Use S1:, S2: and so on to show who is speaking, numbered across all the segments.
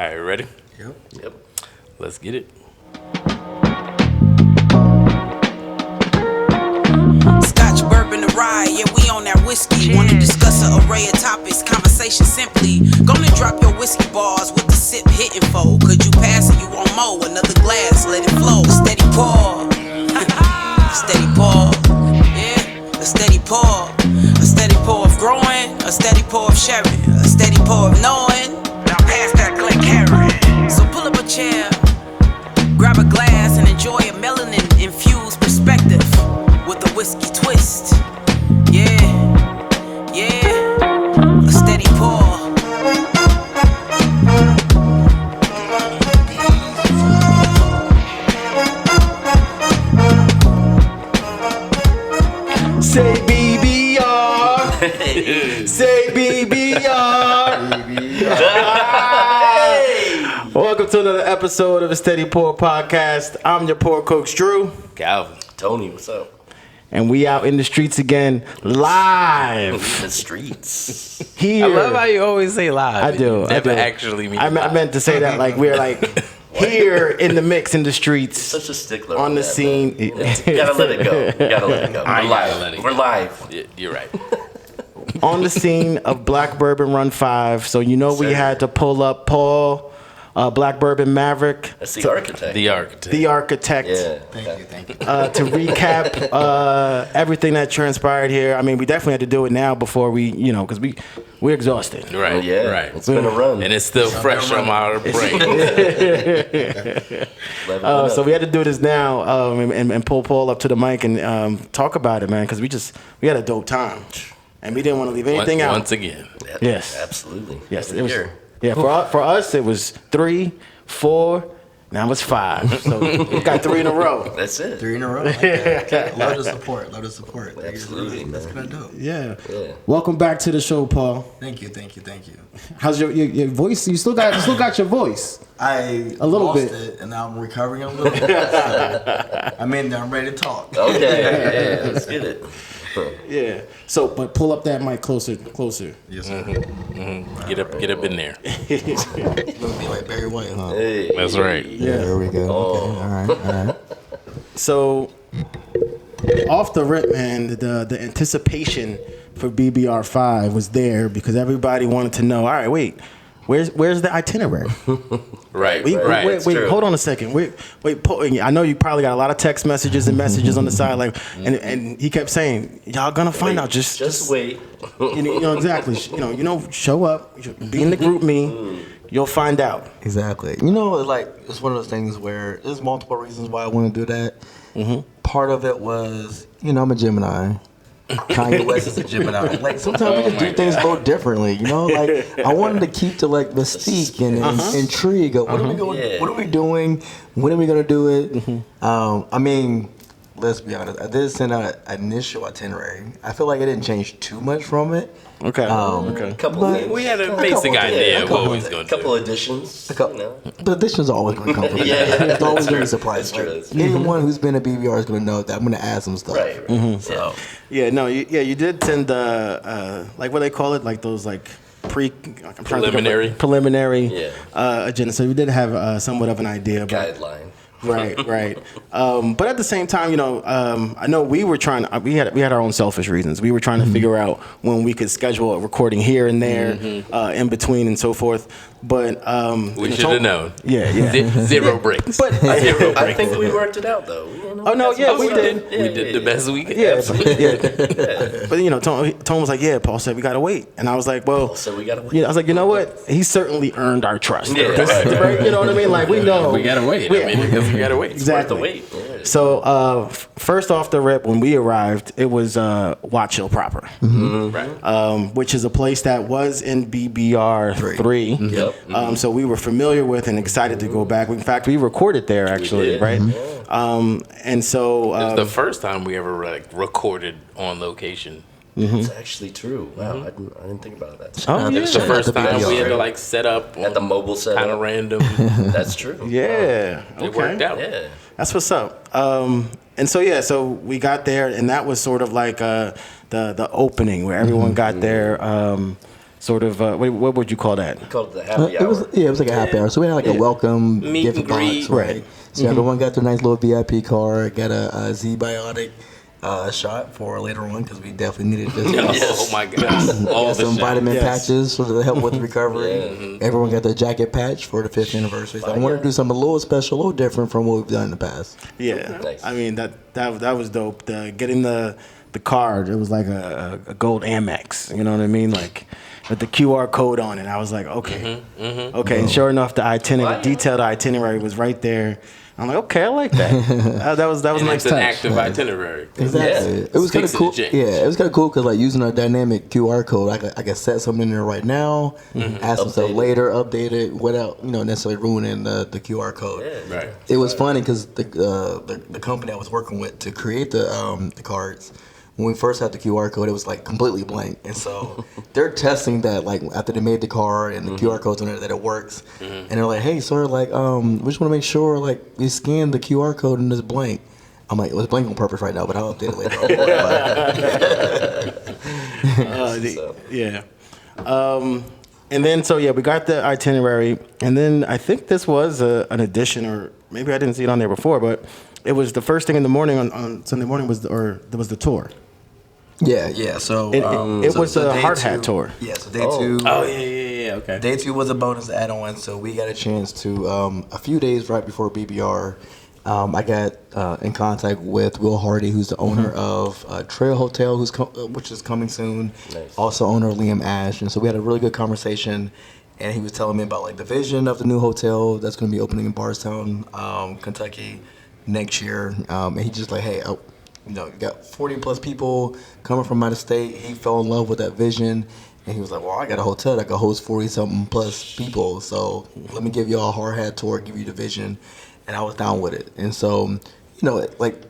S1: All right, ready?
S2: Yep.
S1: Let's get it.
S3: Scotch, bourbon, and rye, yeah, we on that whiskey. Wanna discuss an array of topics, conversation simply. Gonna drop your whiskey bars with the sip hitting for. Could you pass it? You want more? Another glass, let it flow. Steady pour. Steady pour. Yeah, a steady pour. A steady pour of growing, a steady pour of sharing, a steady pour of knowing. Now pass that Glencairn. So pull up a chair, grab a glass, and enjoy a melanin-infused perspective with a whiskey twist. Yeah, a steady pour.
S4: Say BBR. Say BBR. Welcome to another episode of the Steady Pour Podcast. I'm your poor coach, Drew.
S1: Calvin.
S2: Tony, what's up?
S4: And we out in the streets again, live.
S2: The streets.
S4: Here.
S1: I love how you always say live.
S4: I do.
S1: You never actually mean
S4: I meant to say that like we're like here in the mix in the streets.
S2: Such a stickler.
S4: On the
S2: that,
S4: scene.
S2: You gotta let it go.
S1: I gotta let it go.
S2: We're live.
S1: Yeah, you're right.
S4: On the scene of Black Bourbon Run 5. So you know we had to pull up Paul, Black Bourbon Maverick.
S2: That's the architect.
S1: The architect.
S4: The architect.
S2: Yeah.
S5: Thank you.
S4: To recap everything that transpired here. I mean, we definitely had to do it now before we, because we're exhausted.
S1: Right.
S2: Oh, yeah.
S1: Right.
S2: It's been a run.
S1: And it's still fresh on my brain.
S4: So we had to do this now and pull Paul up to the mic and talk about it, man, because we had a dope time. And we didn't want to leave anything out.
S1: Once again.
S4: Yes.
S2: Absolutely.
S4: Yes. It was, for us, it was 3, 4, now it's 5. So we got 3 in a row.
S2: That's it.
S5: 3 in a row. Okay. Love the support.
S2: Absolutely,
S5: That's
S2: man.
S5: kind of dope.
S4: Yeah.
S2: Yeah.
S4: Welcome back to the show, Paul.
S5: Thank you.
S4: How's your voice? You still got your voice.
S5: I
S4: A little
S5: lost
S4: bit.
S5: it, and now I'm recovering a little bit. So I'm in there. I'm ready to talk.
S2: Okay. Yeah, let's get it.
S4: Yeah. So, but pull up that mic closer.
S5: Yes, sir.
S1: Get up in there.
S5: Look at me like Barry White, huh?
S2: Hey.
S1: That's right.
S4: Yeah.
S5: There we go. Okay. All right.
S4: So, off the rip, man, the anticipation for BBR5 was there because everybody wanted to know. All right, wait, where's the itinerary?
S1: Right.
S4: Wait, hold on a second. Wait. I know you probably got a lot of text messages and messages on the side, like, and he kept saying, "Y'all gonna find out.
S2: Just wait.
S4: Exactly. Show up. Be in the group me. You'll find out.
S5: Exactly. It's one of those things where there's multiple reasons why I want to do that. Mm-hmm. Part of it was, I'm a Gemini. Kanye West is a Gemini. Like sometimes we just do things a little differently, I wanted to keep the mystique and intrigue of what are we going, what are we doing, when are we gonna do it? Mm-hmm. Let's be honest. I did send out an initial itinerary. I feel like it didn't change too much from it.
S4: Okay.
S1: We had a basic idea of what we was going to do.
S2: A couple additions.
S5: The additions are always going to come from It's always going to be a surprise. Anyone who's been a BBR is going to know that I'm going to add some stuff.
S2: Right.
S4: Mm-hmm.
S2: So.
S4: You did send what they call it, like those preliminary agenda. So we did have somewhat of an idea.
S2: Guideline.
S4: Right. But at the same time, I know we were trying. We had our own selfish reasons. We were trying to figure out when we could schedule a recording here and there, in between and so forth. But
S1: we should have known.
S4: Yeah.
S1: Zero breaks.
S4: But
S2: I think we worked it out though.
S4: We did.
S1: We did the best we could.
S4: Yeah. But Tom was like, "Yeah." Paul said we gotta wait, and I was like, "Well."
S2: So we gotta wait.
S4: I was like, you know what? He certainly earned our trust.
S2: Yeah.
S4: Right? You know what I mean? Like we know
S1: we gotta wait. We gotta wait.
S4: Exactly.
S2: Wait. Yeah.
S4: So first off the rip, when we arrived, it was Watch Hill proper,
S1: Right.
S4: which is a place that was in BBR3.
S2: Yep.
S4: So we were familiar with and excited to go back. In fact, we recorded there actually, right? And so
S1: it was the first time we ever recorded on location.
S2: It's actually true. Wow, I didn't think about that.
S4: Oh, yeah.
S1: It's the first time we had to set up
S2: at the mobile setup.
S1: Kind of random.
S2: That's true.
S4: Yeah.
S1: Wow. It worked out.
S2: Yeah.
S4: That's what's up. And so we got there, and that was sort of like the opening where everyone got there. sort of what would you call that?
S2: We called it the happy hour.
S5: It was like a happy hour. So we had like a welcome
S1: Meet
S5: gift
S1: and
S5: box,
S1: greet.
S5: right? So everyone got their nice little VIP card, got a Z-Biotic shot for later on because we definitely needed this.
S1: Oh my God! All
S5: Got
S1: the
S5: some
S1: shit.
S5: vitamin
S4: Yes.
S5: patches to help with recovery. Everyone got their jacket patch for the 5th anniversary. So I wanted to do something a little special, a little different from what we've done in the past.
S4: Yeah,
S2: Nice.
S4: I mean that was dope. Getting the card, it was like a gold Amex. You know what I mean? Like with the QR code on it. I was like, okay, okay. And sure enough, the detailed itinerary was right there. I'm like, okay, I like that. That was a
S1: And
S4: nice
S1: it's an
S4: touch.
S1: active itinerary.
S5: Exactly. It was kind of
S1: Sticks to
S5: cool.
S1: the
S5: Yeah,
S1: jam.
S5: it was kind of cool because like using a dynamic QR code, I could set something in there right now, add some stuff
S2: Update it.
S5: later, update it without necessarily ruining the QR code.
S2: Yeah.
S1: Right.
S5: It was funny because the company I was working with to create the cards, when we first had the QR code, it was like completely blank, and so they're testing that like after they made the card and the QR code's on it that it works, and they're like, hey sir, like we just want to make sure like we scan the QR code and it's blank. I'm like, it was blank on purpose right now, but I'll update it later.
S4: Yeah. And then we got the itinerary, and then I think this was an addition, or maybe I didn't see it on there before, but it was the first thing in the morning on Sunday morning there was the tour.
S5: Yeah. So
S4: It was a
S5: day
S4: hard
S5: two-
S4: hat tour.
S5: Yeah. So day two.
S1: Oh yeah. Okay.
S5: Day two was a bonus add-on, so we got a chance to a few days right before BBR. I got in contact with Will Hardy, who's the owner of Trail Hotel, which is coming soon.
S2: Nice.
S5: Also owner of Liam Ash, and so we had a really good conversation. And he was telling me about like the vision of the new hotel that's going to be opening in Bardstown, Kentucky, next year. And he just like, hey, you got 40 plus people coming from out of state. He fell in love with that vision. And he was like, well, I got a hotel that can host 40 something plus people. So let me give y'all a hard hat tour, give you the vision. And I was down with it. And so, like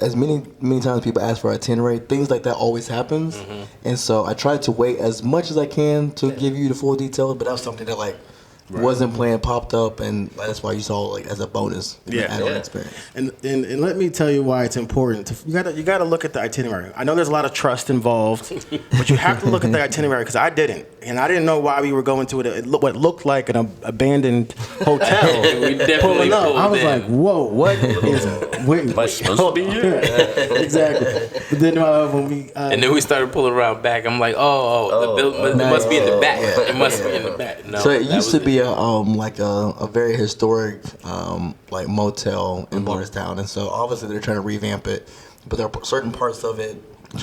S5: as many times people ask for itinerary, things like that always happens. And so I tried to wait as much as I can to give you the full details, but that was something that like wasn't planned, popped up, and that's why you saw like as a bonus add-on experience.
S4: And let me tell you why it's important. You gotta look at the itinerary. I know there's a lot of trust involved, but you have to look at the itinerary because I didn't, and I didn't know why we were going to what looked like an abandoned hotel.
S1: We definitely
S4: Pulling up, I was
S1: pulled
S4: like,
S1: in.
S4: whoa, what is? Wait,
S2: Am I supposed to be here?
S4: exactly. But then when we
S1: And then we started pulling around back. I'm like, the building it must be in the back. It must be in the back. No,
S5: So it
S1: that
S5: used to
S1: was
S5: be a very historic like motel in Bardstown, and so obviously they're trying to revamp it, but there are certain parts of it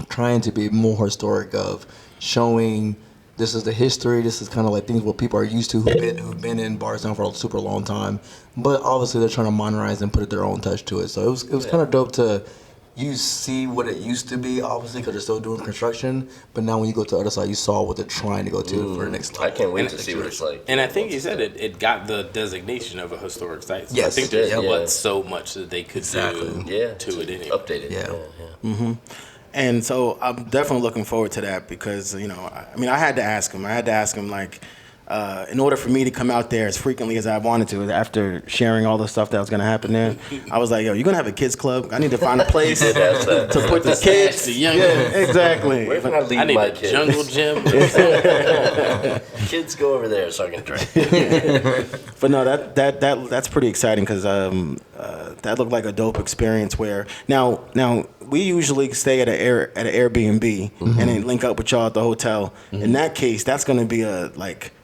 S5: trying to be more historic, of showing this is the history. This is kind of like things what people are used to who've been in Bardstown for a super long time, but obviously they're trying to modernize and put their own touch to it. So it was kind of dope to. You see what it used to be, obviously, because they're still doing construction. But now when you go to the other side, you saw what they're trying to go to for the next
S2: I
S5: level.
S2: can't wait to see what it's like.
S1: And I think he said it got the designation of a historic site. So I
S5: Yes,
S1: think there's
S2: yeah.
S1: so much that they could do to it anyway.
S2: Update it.
S5: Yeah.
S4: And so I'm definitely looking forward to that because, I had to ask him, like, in order for me to come out there as frequently as I wanted to after sharing all the stuff that was going to happen there, I was like, yo, you're going to have a kids club? I need to find a place to put the kids.
S1: The young
S4: Exactly.
S2: Where can I leave
S1: I need
S2: my
S1: a
S2: kids?
S1: jungle gym.
S2: Kids go over there so I can drink.
S4: But no, that's pretty exciting because that looked like a dope experience. Where now we usually stay at an Airbnb and then link up with y'all at the hotel. In that case, that's going to be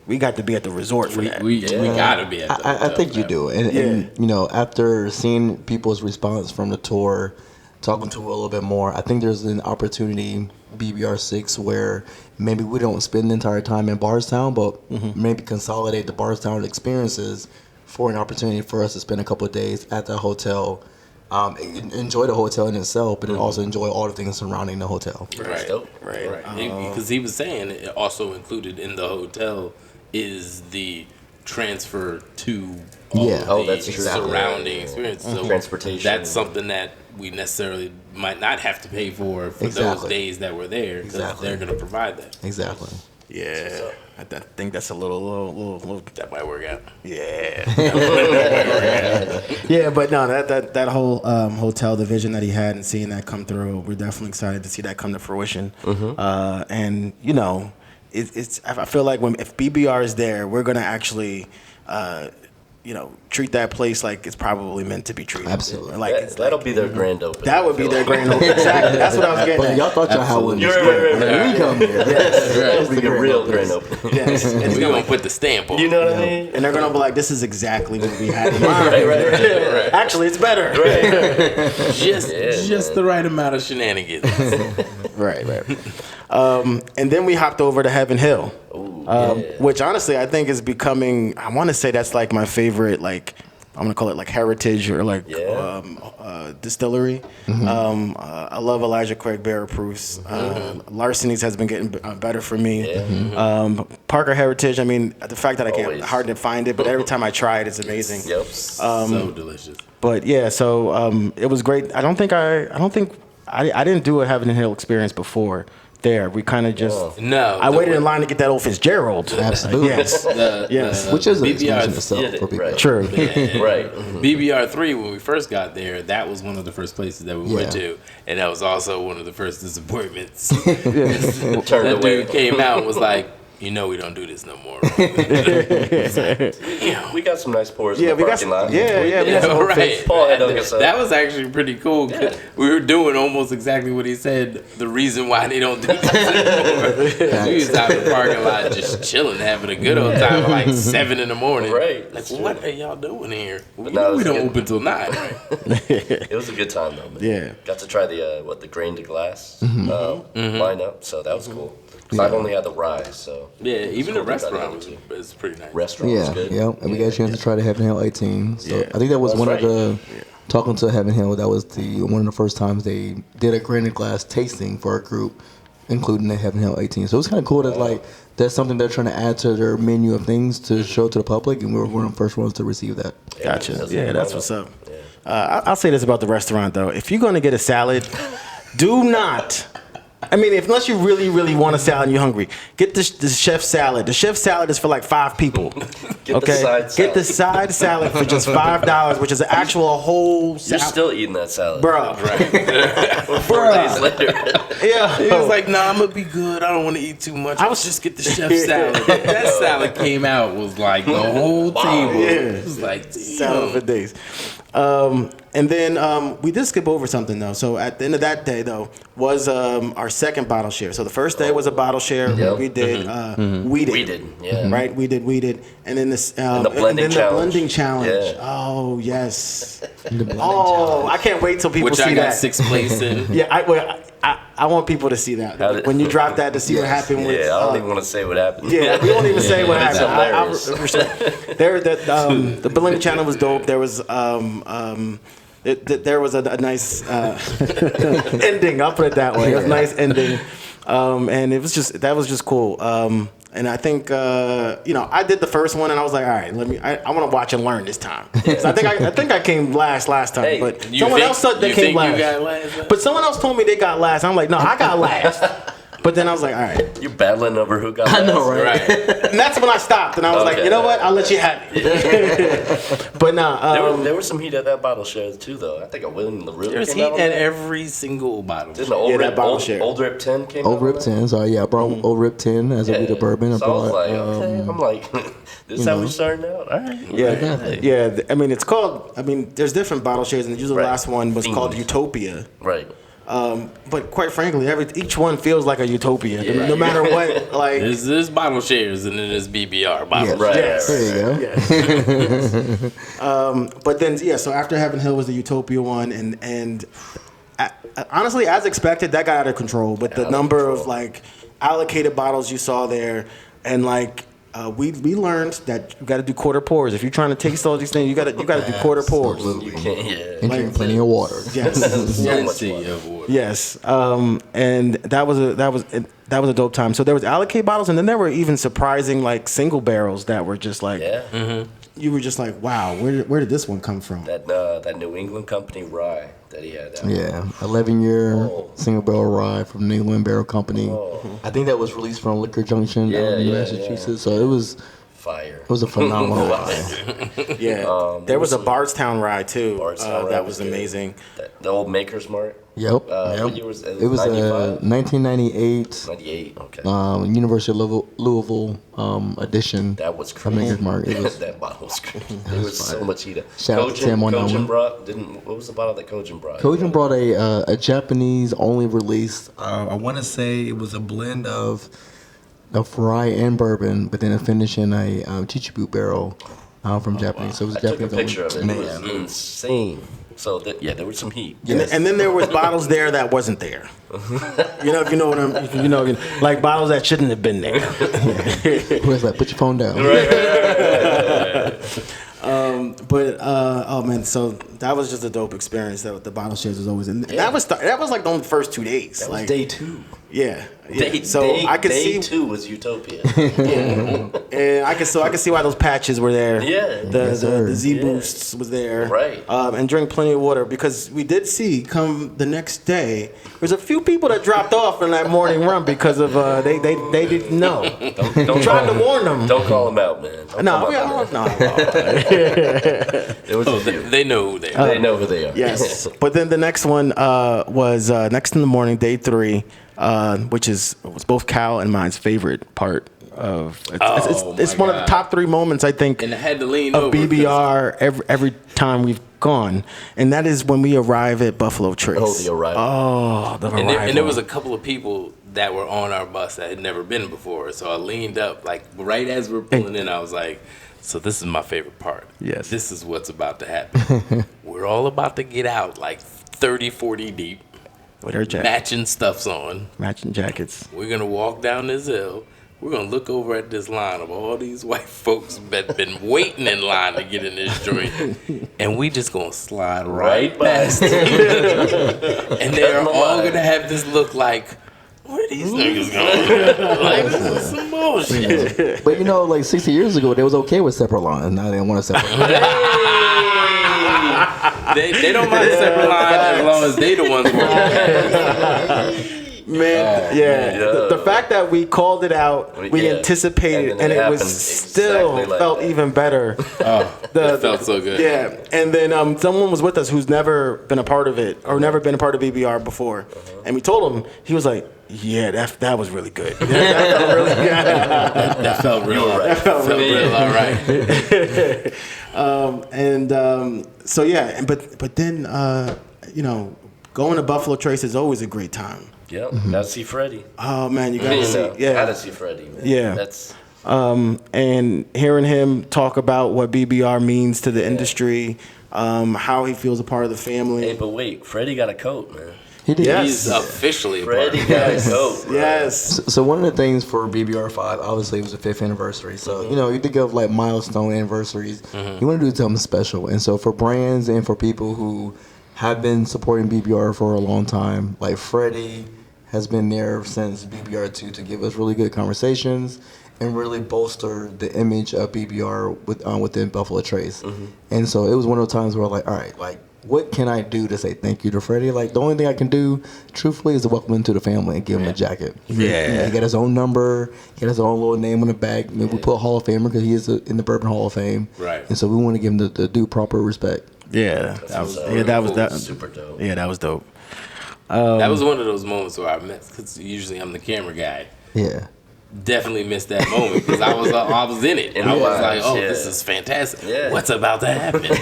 S4: we got to be at the resort for that.
S1: We gotta be at the
S5: I
S1: hotel
S5: think
S1: for
S5: you
S1: that.
S5: do. And after seeing people's response from the tour, talking to it a little bit more, I think there's an opportunity, BBR6, where maybe we don't spend the entire time in Bardstown, but maybe consolidate the Bardstown experiences for an opportunity for us to spend a couple of days at the hotel, enjoy the hotel in itself, but then also enjoy all the things surrounding the hotel.
S1: Right.
S2: dope.
S1: Right. Because he was saying it also included in the hotel is the transfer to all
S5: Yeah.
S1: of
S2: Oh,
S1: the
S2: that's true.
S1: surrounding experience. So
S2: Transportation.
S1: that's something that we necessarily might not have to pay for those
S5: Exactly.
S1: days that we're there because
S5: Exactly.
S1: they're going to provide that.
S5: Exactly.
S4: Yeah, I think that's a little.
S1: That might work out.
S4: Yeah. Yeah, but no, that whole hotel, the vision that he had, and seeing that come through, we're definitely excited to see that come to fruition. And I feel like if BBR is there, we're gonna actually. Treat that place like it's probably meant to be treated.
S5: Absolutely.
S4: Like
S2: that'll be their grand opening.
S4: That would be their grand opening. Exactly. That's what I was getting
S5: But
S4: at.
S5: y'all thought y'all had one.
S2: Right.
S5: We come here.
S2: That'll be a real grand opening.
S4: Yes.
S1: We're going to put the stamp on
S2: You know what I mean?
S4: And they're gonna be like, "This is exactly what we had in mind."
S2: Right.
S4: Actually, it's better.
S1: Just the right amount of shenanigans.
S4: Right. And then we hopped over to Heaven Hill, which honestly I think is becoming. I want to say that's like my favorite. Like I'm gonna call it like heritage or like distillery. I love Elijah Craig Barrel Proofs. Larcenies has been getting better for me. Parker Heritage. I mean, the fact that I can't hard to find it, but every time I try it, it's amazing.
S2: Yep.
S1: So delicious.
S4: But yeah, so it was great. I didn't do a Heaven Hill experience before. There, we kind of just. I waited in line to get that old Fitzgerald.
S5: Absolutely.
S4: Yes.
S5: Which is an
S1: BBR
S5: experience in itself for people.
S2: Right.
S4: True.
S2: Right.
S1: BBR3, when we first got there, that was one of the first places that we went to, and that was also one of the first disappointments. That dude came out and was like, "We don't do this no more."
S2: We got some nice pours in the
S4: we got
S2: parking lot.
S4: We got some
S1: right.
S2: Paul had done us up.
S1: That was actually pretty cool. 'Cause we were doing almost exactly what he said. The reason why they don't do this anymore. We was out in the parking lot just chilling, having a good old time, like 7 in the morning.
S2: Right.
S1: Like, what are y'all doing here? We
S2: no,
S1: don't
S2: good.
S1: open till 9.
S2: It was a good time though, man.
S4: Yeah.
S2: Got to try the grain to glass lineup, so that was cool. 'Cause I've only had the rye, so
S1: Yeah, even the
S2: cool to try
S1: restaurant
S2: that
S1: was pretty nice.
S2: restaurant was
S5: Yeah,
S2: good.
S5: and we got a chance to try the Heaven Hill 18. So
S4: Yeah.
S5: I think that was one
S2: That's
S5: of the talking to Heaven Hill. That was one of the first times they did a granite glass tasting for a group, including the Heaven Hill 18. So it was kind of cool that like that's something they're trying to add to their menu of things to show to the public, and we were one of the first ones to receive that.
S4: Gotcha. Yeah, that's what's up. I'll say this about the restaurant though: if you're going to get a salad, do not. I mean, unless you really, really want a salad and you're hungry, get the chef salad. The chef salad is for like 5 people.
S2: Get the side salad.
S4: Get the side salad for just $5, which is an actual whole
S2: You're
S4: salad.
S2: still eating that salad.
S4: Bruh.
S2: 4 days later.
S4: Yeah.
S1: He was like, "Nah, I'm gonna be good. I don't want to eat too much. I was just get the chef salad." That salad came out was like the whole table. It was like,
S4: salad for days. And then we did skip over something though. So at the end of that day though was our second bottle share. So the first day was a bottle share.
S2: Yep.
S4: We did weeded.
S2: Weeded, yeah.
S4: Right, we did weeded, and then this
S2: the blending
S4: the
S2: challenge.
S4: blending challenge.
S2: Yeah.
S4: Oh yes. I can't wait till people
S1: which
S4: see
S1: I got
S4: that.
S1: 6th place in.
S4: Yeah, I want people to see that when you drop that to see what happened with.
S2: Yeah, I don't even want to say what happened.
S4: Yeah, we won't even say what
S2: It's
S4: happened.
S2: hilarious.
S4: The blending channel was dope. There was there was a nice ending. I'll put it that way. It was a nice ending, and it was just cool. And I think I did the first one, and I was like, all right, I want to watch and learn this time. So I think I came last time,
S2: Hey,
S4: but someone else said they came last.
S1: You got last?
S4: But someone else told me they got last. I'm like, no, I got last. But then I was like, all right.
S2: You're battling over who got
S5: I know,
S2: last.
S5: right?
S4: And that's when I stopped, and I was like,
S2: Okay.
S4: you know what? I'll let you have it. But nah,
S2: There was some heat at that bottle share too, though. I think I won in the real.
S1: There's heat in every single bottle.
S2: Didn't the old
S4: that
S2: rip,
S4: bottle
S2: old,
S4: share.
S2: old rip 10 came
S5: Old
S2: out
S5: Rip
S2: on that?
S5: 10. So yeah, I brought Old Rip 10 as a
S2: Yeah.
S5: the bourbon.
S2: So I was like,
S5: brought,
S2: I'm like, this is how we starting out. All right.
S4: yeah. I mean, it's called. I mean, there's different bottle shares, and usually the
S2: Right.
S4: last one was called
S2: Themed.
S4: Utopia.
S2: Right.
S4: But quite frankly, each one feels like a utopia, no matter what. Like,
S1: There's bottle shares and then there's BBR bottle
S5: Yeah.
S1: shares.
S2: Right.
S5: There you go.
S4: but then so after Heaven Hill was the Utopia one, and honestly, as expected, that got out of control. But the number of like allocated bottles you saw there, and like. We learned that you got to do quarter pours. If you're trying to taste all these things, you got to do quarter pours.
S2: You can't, yeah.
S5: And drink plenty of water.
S4: Yes.
S2: So much
S1: Plenty
S2: fun.
S1: of water.
S4: Yes, and that was a dope time. So there was allocate bottles, and then there were even surprising like single barrels that were just like
S2: Yeah.
S4: you were just like, wow, where did this one come from?
S2: That New England company rye that he had.
S5: Yeah, 11-year single barrel rye from New England Barrel Company. I think that was released from Liquor Junction
S2: Yeah,
S5: in
S2: yeah,
S5: Massachusetts. So it was
S2: fire.
S5: It was a phenomenal ride.
S4: Yeah, there was a Bardstown ride too.
S2: Bardstown ride
S4: that
S2: was
S4: was
S2: good.
S4: amazing.
S2: The old Maker's Mart.
S5: Yep.
S2: What year was it?
S5: It was
S2: 95?
S5: 1998
S2: 98. Okay.
S5: University of Louisville edition.
S2: That was
S5: of
S2: crazy.
S5: Maker's Mark. It was
S2: That bottle was crazy. There was so much heat.
S5: Shout out to Tim on that one.
S2: What was the bottle that Kojin brought?
S5: Kojin brought a Japanese only release. I want to say it was a blend of rye and bourbon, but then a finish in a Chichibu barrel from Japanese. So it was
S2: I took a
S5: Japanese
S2: picture of it.
S5: only.
S2: It was insane. So there was some heat.
S4: And then there was bottles there that wasn't there. If you know what I'm, like bottles that shouldn't have been there.
S5: Where's like, put your phone down.
S4: Oh man, so that was just a dope experience. That the bottle shares was always, and that was like the first 2 days.
S2: That was
S4: like
S2: day 2.
S4: Yeah.
S2: I could see day 2 was Utopia.
S4: And I can see why those patches were there.
S2: Yeah.
S4: The Z Boosts was there.
S2: Right.
S4: And drink plenty of water because we did see come the next day. There's a few people that dropped off in that morning run because of they didn't know.
S2: Don't
S4: Tried to warn them.
S2: Don't call them out, man.
S4: No.
S2: It was
S1: They know who they are.
S2: they know who they are.
S4: Yes. But then the next one was next in the morning, day 3, which was both Cal and mine's favorite part of. It's one of the top 3 moments I think
S1: And I had to lean
S4: of
S1: over
S4: BBR every time we've gone, and that is when we arrive at Buffalo Trace.
S2: Oh, the arrival.
S4: Oh, the arrival.
S1: And there was a couple of people that were on our bus that had never been before. So I leaned up, like right as we were pulling in, I was like, so this is my favorite part.
S4: Yes.
S1: This is what's about to happen. We're all about to get out like 30, 40 deep,
S4: with her jacket,
S1: matching stuffs on.
S4: matching jackets.
S1: We're going to walk down this hill. We're going to look over at this line of all these white folks that been waiting in line to get in this joint. And we just going to slide right past them. And they're all going to have this look like, where these niggas going? Like, this is some bullshit.
S5: But like 60 years ago, they was okay with separate lines. Now they don't want a separate line.
S1: They don't mind a separate line as long as they the ones working.
S4: Man, the fact that we called it out, we anticipated, and it was still
S2: exactly like
S4: felt
S2: that.
S4: even better.
S1: It felt so good.
S4: Yeah, and then someone was with us who's never been a part of it or never been a part of BBR before, and we told him, he was like, "Yeah, that was really good. That felt really good.
S1: That felt real.
S4: That felt really
S1: real all right.
S4: So yeah, but then going to Buffalo Trace is always a great time.
S2: Yep. Gotta see Freddie.
S4: Oh man, you gotta see,
S2: Gotta see Freddie, man.
S4: Yeah.
S2: That's
S4: and hearing him talk about what BBR means to the industry, how he feels a part of the family.
S2: Hey, but wait, Freddie got a coat, man.
S5: He did.
S4: Yes.
S1: He's officially a part
S2: Freddie
S1: of
S2: got a coat, bro.
S4: Yes.
S5: So one of the things for BBR5, obviously, it was the 5th anniversary. So, you think of like milestone anniversaries. You want to do something special. And so for brands and for people who have been supporting BBR for a long time, like Freddie has been there since BBR2 to give us really good conversations and really bolster the image of BBR within Buffalo Trace. And so it was one of the times where I'm like, all right, like, what can I do to say thank you to Freddie? Like, the only thing I can do, truthfully, is to welcome him to the family and give him a jacket.
S4: Yeah.
S5: He got his own number. He got his own little name on the back. I mean, we put Hall of Famer because he is in the Bourbon Hall of Fame.
S1: Right.
S5: And so we want to give him the due proper respect.
S4: Yeah. That was
S2: super dope.
S4: Yeah, that was dope.
S1: That was one of those moments where I missed, because usually I'm the camera guy.
S5: Yeah.
S1: Definitely missed that moment because I was in it. And I was like, oh, this is fantastic.
S2: Yeah.
S1: What's about to happen? And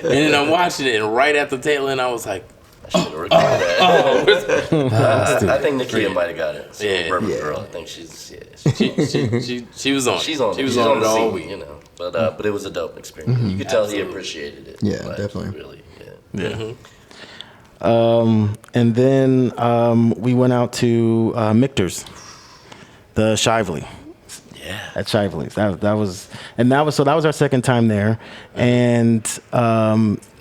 S1: then I'm watching it, and right at the tail end, I was like,
S2: I should have recorded that. I think Nikia might have got it.
S1: Yeah.
S2: Bourbon girl. I think she
S1: she was on.
S2: she's on.
S1: She was
S2: she's
S1: on
S2: on
S1: it
S2: the
S1: all
S2: scene,
S1: week.
S2: But it was a dope experience. You could tell he appreciated it.
S5: Yeah,
S2: Like,
S5: definitely.
S2: Really,
S4: Yeah. And then we went out to Michter's, the Shively.
S1: Yeah.
S4: At Shively's. That was our second time there, and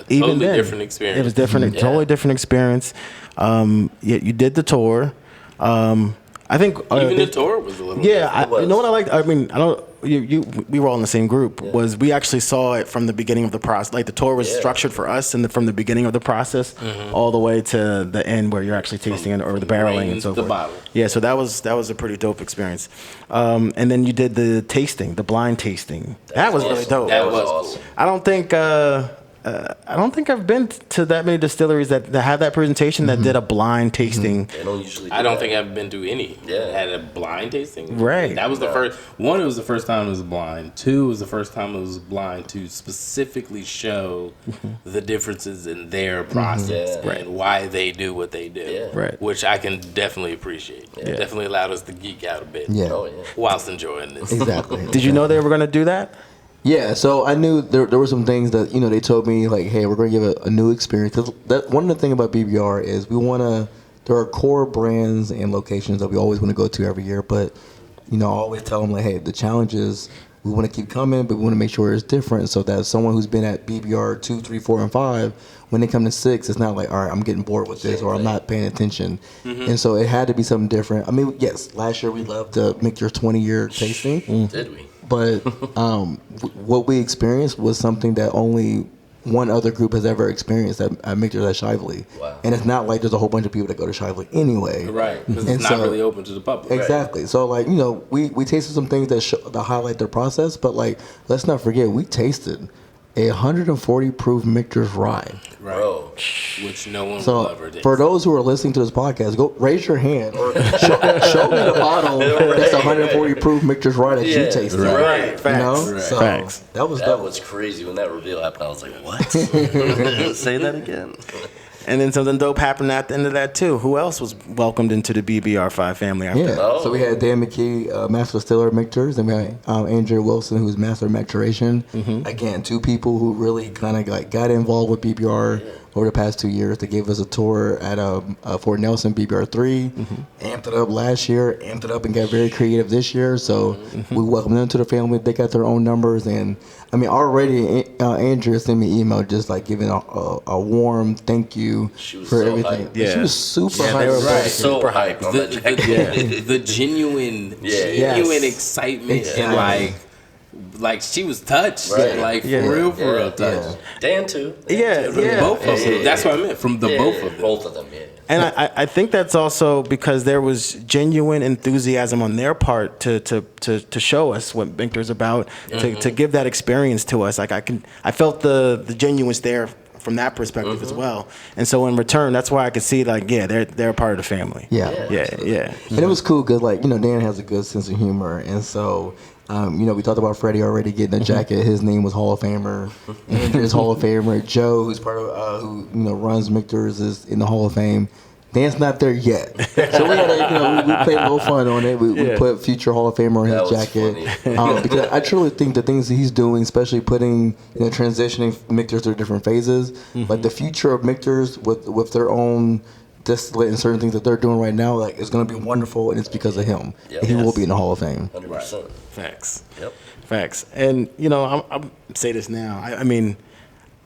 S4: even
S1: Totally
S4: then,
S1: different experience.
S4: It was different, totally different experience. You did the tour. I think
S1: Even the tour was a little
S4: you know what I liked? I mean, we were all in the same group. Was we actually saw it from the beginning of the process. Like the tour was structured for us, and from the beginning of the process all the way to the end where you're actually tasting it or the barreling and so forth.
S1: Bottle.
S4: Yeah, so that was a pretty dope experience. And then you did the tasting, the blind tasting. That was really dope.
S1: That was awesome.
S4: I don't think I've been to that many distilleries that have that presentation that did a blind tasting.
S2: They don't usually.
S1: I don't think I've been to any that had a blind tasting.
S4: Right.
S1: That was the first one. It was the first time it was blind. Two, it was the first time it was blind to specifically show the differences in their process and why they do what they do.
S2: Yeah.
S4: Right.
S1: Which I can definitely appreciate. It definitely allowed us to geek out a bit.
S5: Yeah.
S2: Oh, yeah.
S1: Whilst enjoying this.
S5: Exactly.
S4: Did you know they were going to do that?
S5: Yeah, so I knew there were some things that, they told me, like, hey, we're going to give a new experience. Because one of the things about BBR is there are core brands and locations that we always want to go to every year. But, I always tell them, like, hey, the challenge is we want to keep coming, but we want to make sure it's different so that someone who's been at BBR 2, 3, 4, and 5, when they come to 6, it's not like, all right, I'm getting bored with this or I'm not paying attention. And so it had to be something different. I mean, yes, last year we loved the Michter's 20-year tasting.
S2: Did we?
S5: But what we experienced was something that only one other group has ever experienced at Michter's at Shively.
S2: Wow.
S5: And it's not like there's a whole bunch of people that go to Shively anyway.
S1: Right. Because it's not really open to the public.
S5: Exactly. So, like, we tasted some things that highlight their process, but, like, let's not forget, we tasted a 140 proof Michter's rye.
S1: Right.
S2: Bro.
S1: Which no one will ever do.
S5: For those who are listening to this podcast, go raise your hand or show me the bottle that's 140 proof Michter's rye that you tasted.
S2: Right.
S4: Facts.
S5: Right. So
S4: Facts.
S5: that was
S2: crazy when that reveal happened. I was like, what? Say that again.
S4: And then something dope happened at the end of that too. Who else was welcomed into the BBR5 family after that?
S5: So we had Dan McKee, Master Distiller Michter's, and we had Andrea Wilson, who's Master of Maturation. Again, two people who really kind of like got involved with BBR over the past 2 years. They gave us a tour at Fort Nelson BBR3, amped it up last year, amped it up and got very creative this year. So we welcomed them to the family. They got their own numbers, and I mean, already Andrea sent me an email just like giving a warm thank you for everything.
S2: Hyped.
S5: Yeah. She was super hyped.
S2: Right. Super hyped. On that jacket.
S1: The genuine excitement and like she was touched, like for real touched.
S5: Yeah.
S2: Dan too.
S1: Both of them. That's what I meant from the both of them.
S2: Both of them. Yeah.
S4: And I think that's also because there was genuine enthusiasm on their part to show us what Michter's about, to give that experience to us. Like I felt the genuineness there from that perspective as well. And so in return, that's why I could see like, they're a part of the family. Yeah.
S5: And it was cool because like, Dan has a good sense of humor. And so, we talked about Freddie already getting a jacket. His name was Hall of Famer. Andrew's Hall of Famer. Joe, who's part of, who runs Michter's, is in the Hall of Fame. Dan's not there yet. So we had we played a little fun on it. We put future Hall of Famer on his jacket. Because I truly think the things that he's doing, especially putting, transitioning Michter's through different phases, like the future of Michter's with their own distillate and certain things that they're doing right now, like it's going to be wonderful, and it's because of him. And he will be in the Hall of Fame.
S2: 100%.
S4: Facts.
S2: Yep.
S4: Facts. And I'm say this now. I mean,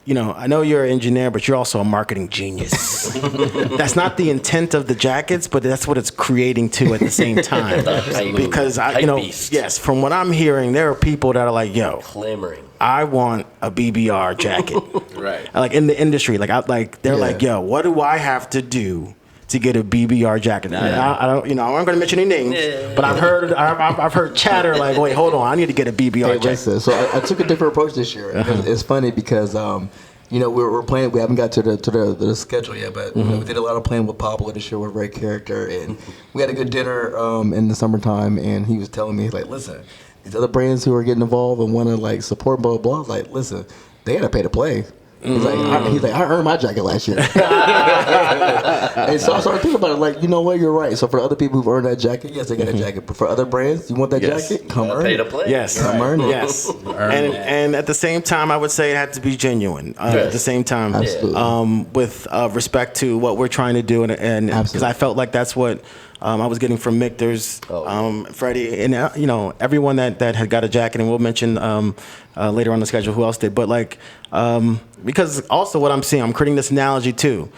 S4: I know you're an engineer, but you're also a marketing genius. That's not the intent of the jackets, but that's what it's creating too at the same time. Because yes, from what I'm hearing, there are people that are like, yo,
S2: clamoring.
S4: I want a BBR jacket.
S1: Right.
S4: Like in the industry, they're like, yo, what do I have to do to get a BBR jacket? I don't, I'm not going to mention any names, but I've heard chatter like, wait, hold on, I need to get a BBR jacket.
S5: Listen, so I took a different approach this year. It's funny because we're playing. We haven't got to the schedule yet, but we did a lot of playing with Pablo this year with Ray Character, and we had a good dinner in the summertime. And he was telling me like, listen, these other brands who are getting involved and want to like support blah blah. I was like, listen, they got to pay to play. He's like, I earned my jacket last year. And so I started thinking about it, like, you know what, you're right. So for other people who've earned that jacket, yes, they get a jacket. But for other brands, you want that jacket? Come earn
S2: pay
S5: it.
S2: to play.
S4: Yes.
S5: Come earn it.
S4: Yes. And at the same time, I would say it had to be genuine. At the same time, with respect to what we're trying to do, and because I felt like that's what I was getting from Michter's, Freddie, and everyone that had got a jacket, and we'll mention later on the schedule who else did. But like, because also what I'm seeing, I'm creating this analogy too.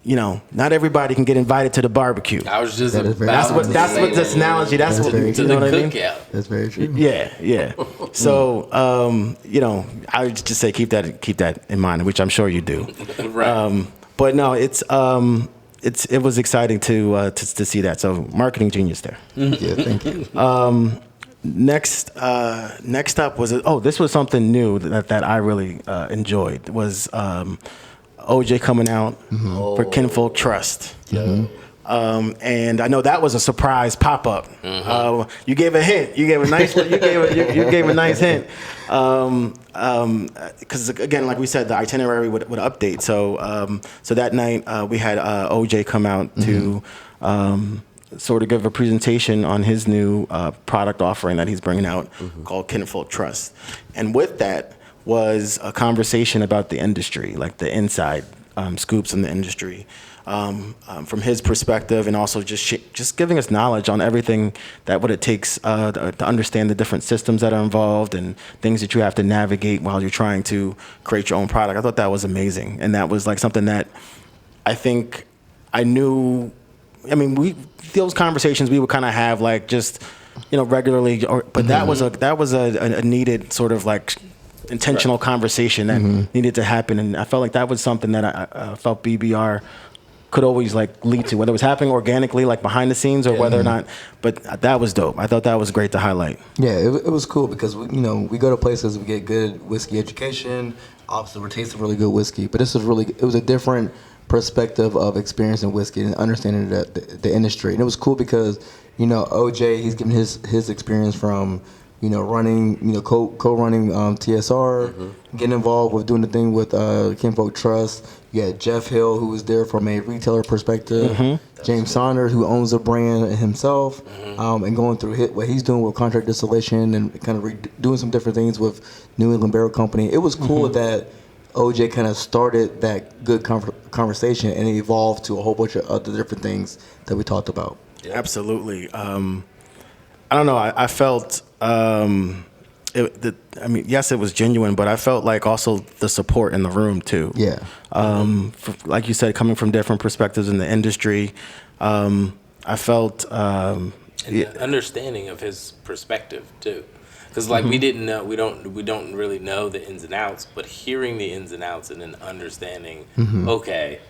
S4: not everybody can get invited to the barbecue.
S1: I was just
S4: That's what this analogy. That's what
S1: to the
S4: what I mean.
S1: cookout.
S5: That's very true.
S4: Yeah. So I would just say keep that in mind, which I'm sure you do.
S1: Right.
S4: But no, it was exciting to see that. So marketing genius there.
S5: Yeah, thank you.
S4: Next up was this was something new that I really enjoyed was OJ coming out for Kinfolk Trust. And I know that was a surprise pop up. You gave a hint. You gave a nice. you gave a nice hint. Because again, like we said, the itinerary would update. So that night we had OJ come out to sort of give a presentation on his new product offering that he's bringing out called Kinfolk Trust. And with that was a conversation about the industry, like the inside scoops in the industry. From his perspective, and also just giving us knowledge on everything what it takes to understand the different systems that are involved and things that you have to navigate while you're trying to create your own product. I thought that was amazing, and that was like something that I think I knew. I mean, those conversations we would kind of have like just regularly, but that was a needed sort of like intentional conversation that needed to happen, and I felt like that was something that I felt BBR could always like lead to, whether it was happening organically, like behind the scenes, or whether or not. But that was dope. I thought that was great to highlight.
S5: Yeah, it was cool because we go to places, we get good whiskey education. Obviously, we're tasting really good whiskey, but it was a different perspective of experiencing whiskey and understanding the industry. And it was cool because OJ, he's given his experience from running, co-running TSR, getting involved with doing the thing with Kinfolk Trust. You had Jeff Hill, who was there from a retailer perspective. James Saunders, who owns the brand himself, and going through what he's doing with contract distillation and kind of doing some different things with New England Barrel Company. It was cool that OJ kind of started that good conversation and it evolved to a whole bunch of other different things that we talked about.
S4: Yeah. Absolutely. I don't know. I felt. Yes, it was genuine, but I felt like also the support in the room too.
S5: Yeah.
S4: Like you said, coming from different perspectives in the industry, I felt
S1: the understanding of his perspective too, because like we didn't know, we don't really know the ins and outs, but hearing the ins and outs and then understanding, okay,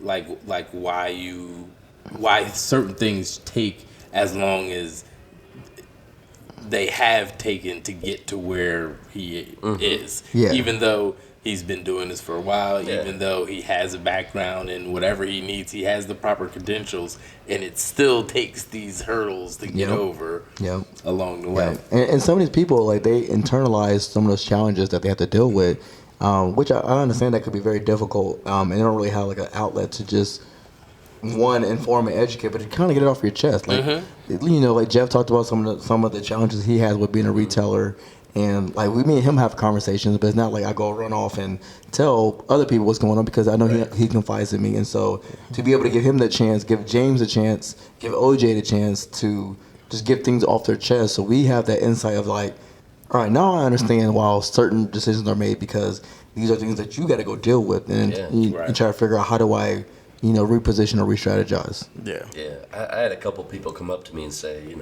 S1: like why certain things take as long as they have taken to get to where he is. Yeah. Even though he's been doing this for a while, even though he has a background in whatever he needs, he has the proper credentials, and it still takes these hurdles to get over along the way.
S5: And some of these people, like, they internalize some of those challenges that they have to deal with, which I understand that could be very difficult, and they don't really have like an outlet to just inform and educate, but to kind of get it off your chest. Like, like Jeff talked about some of the challenges he has with being a retailer, and like me and him have conversations, but it's not like I go run off and tell other people what's going on because I know he confides in me. And so to be able to give him the chance, give James a chance, give OJ the chance to just get things off their chest, so we have that insight of like, all right, now I understand why certain decisions are made because these are things that you got to go deal with and try to figure out how do I reposition or re-strategize.
S2: Yeah. I had a couple people come up to me and say,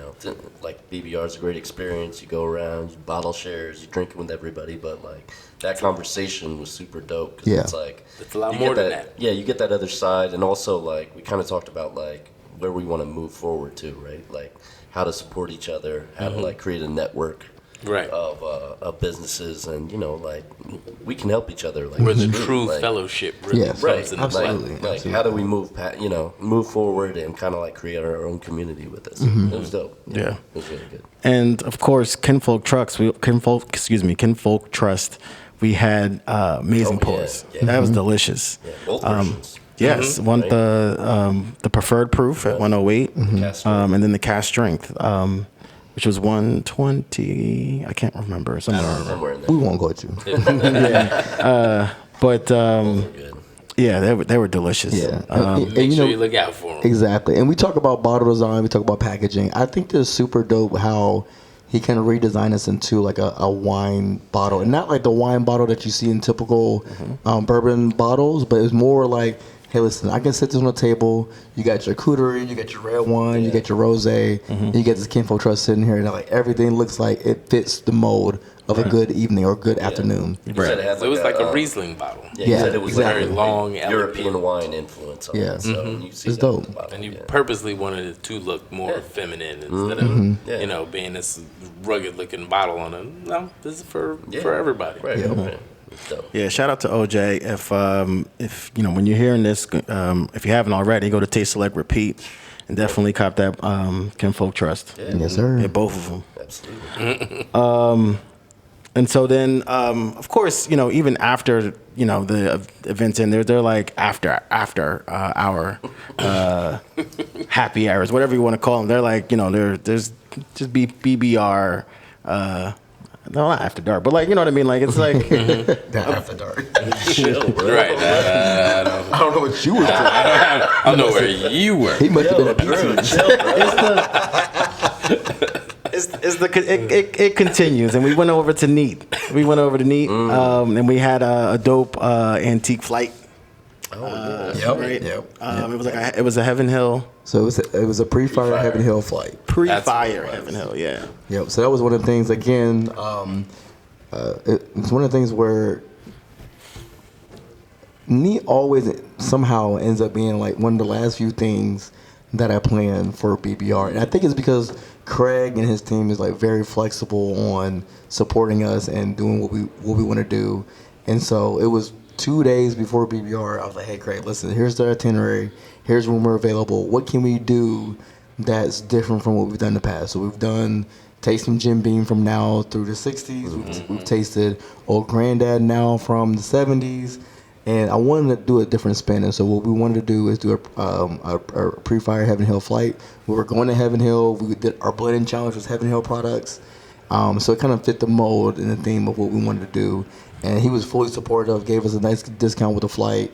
S2: like BBR is a great experience. You go around, you bottle shares, you drink it with everybody, but like that conversation was super dope because it's like
S1: it's a lot more than that.
S2: Yeah, you get that other side, and also like we kind of talked about like where we want to move forward to, right? Like how to support each other, how to like create a network.
S1: Right.
S2: Of businesses, and like we can help each other. Like
S1: where the true fellowship really comes into play.
S2: Like how do we move forward and kind of like create our own community with this? It was dope.
S4: Yeah.
S2: It was really good.
S4: And of course, Kinfolk Trust. We had amazing pours. That was delicious.
S2: Yeah, both versions.
S4: Yes, the preferred proof at 108, and then the cast strength. Which was 120. I can't remember.
S2: Somewhere in there.
S5: We won't go to.
S4: But they were delicious.
S5: Yeah.
S1: Make sure you look out for them.
S5: Exactly. And we talk about bottle design. We talk about packaging. I think it's super dope how he kind of redesigned us into like a wine bottle, and not like the wine bottle that you see in typical bourbon bottles, but it's more like hey, listen, I can set this on the table. You got your curated, you got your red wine, you got your rosé, and you got this Kinfolk Trust sitting here, and like everything looks like it fits the mold of a good evening or good afternoon.
S2: You said it,
S1: So it was like a Riesling bottle.
S2: Yeah, you said it was
S5: exactly.
S1: Very long,
S2: European wine influence on it. So you see
S5: It's
S2: that
S5: dope.
S2: in the bottle,
S1: And you purposely wanted it to look more feminine instead of, you know, being this rugged looking bottle on it. No, this is for everybody.
S2: Right.
S5: Yeah.
S2: Right. It's dope.
S4: Yeah, shout out to OJ. If you know, when you're hearing this, if you haven't already, go to Taste Select Repeat and definitely cop that Kinfolk Trust.
S2: Yeah.
S5: Yes, sir.
S4: Yeah, both of them.
S2: Absolutely.
S4: And so then, of course, you know, even after, you know, the events in there, they're like after hour happy hours, whatever you want to call them. They're like, you know, there's just BBR. No, not after dark, but like, you know what I mean? Like, it's like
S5: That after dark.
S2: Chill, bro.
S1: Right.
S5: I don't know what you were doing.
S1: I don't know where you were.
S5: He must have been a pizza.
S2: Chill, bro.
S4: it continues, and we went over to Neat. And we had a dope antique flight. Right? It was a Heaven Hill.
S5: So it was a pre-fire Heaven Hill flight.
S4: Pre-fire Heaven Hill, yeah.
S5: Yep. So that was one of the things. Again, it's one of the things where Neat always somehow ends up being like one of the last few things that I plan for BBR, and I think it's because Craig and his team is like very flexible on supporting us and doing what we want to do. And so it was 2 days before BBR. I was like, hey, Craig, listen, here's the itinerary. Here's when we're available. What can we do that's different from what we've done in the past? So we've done tasting Jim Beam from now through the 60s. We've tasted Old Granddad now from the 70s. And I wanted to do a different spin. And so what we wanted to do is do a pre-fire Heaven Hill flight. We were going to Heaven Hill. We did our blending challenge was Heaven Hill products. So it kind of fit the mold and the theme of what we wanted to do. And he was fully supportive, gave us a nice discount with the flight,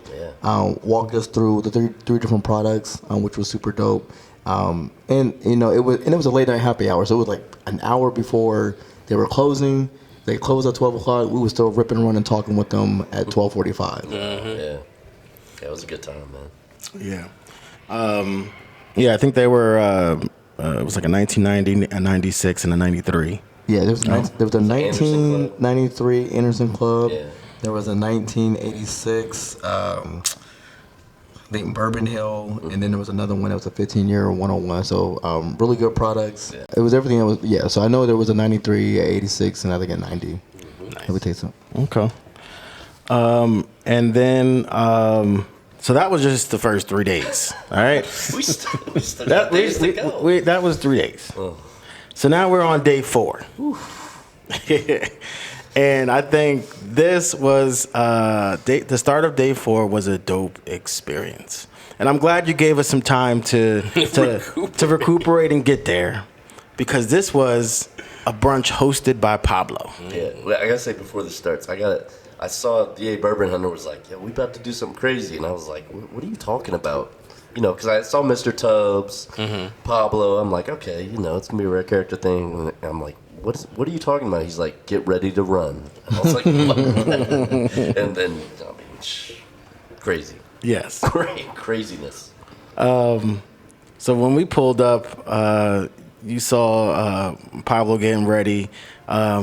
S5: walked us through the three different products, which was super dope. And you know, it was a late night happy hour, so it was like an hour before they were closing. They closed at 12 o'clock. We were still ripping and running, talking with them at 12:45.
S2: Yeah, it was a good time, man.
S4: Yeah. I think they were. It was like a 1990, a 96, and a 93.
S5: Yeah, there was a 1993 Anderson Club.
S2: Yeah.
S5: There was a 1986, I think Bourbon Hill, and then there was another one that was a 15-year 101. So really good products. Yeah. It was everything that was, so I know there was a 93, a 86, and I think a 90. Nice. Let me take some.
S4: Okay. And then, so that was just the first 3 days. All right.
S2: We still got days to go.
S4: That was 3 days.
S2: Oh.
S4: So now we're on day 4. And I think this was the start of day 4 was a dope experience. And I'm glad you gave us some time to recuperate and get there, because this was a brunch hosted by Pablo.
S2: Yeah, well, I gotta say before this starts, I saw DA Bourbon Hunter was like, "Yeah, we about to do something crazy," and I was like, "What are you talking about?" You know, because I saw Mr. Tubbs, Pablo. I'm like, okay, you know, it's gonna be a rare character thing. And I'm like, what are you talking about? He's like, get ready to run. And I was like, what? And then, I mean, crazy.
S4: Yes.
S2: Great craziness.
S4: So when we pulled up, you saw Pablo getting ready.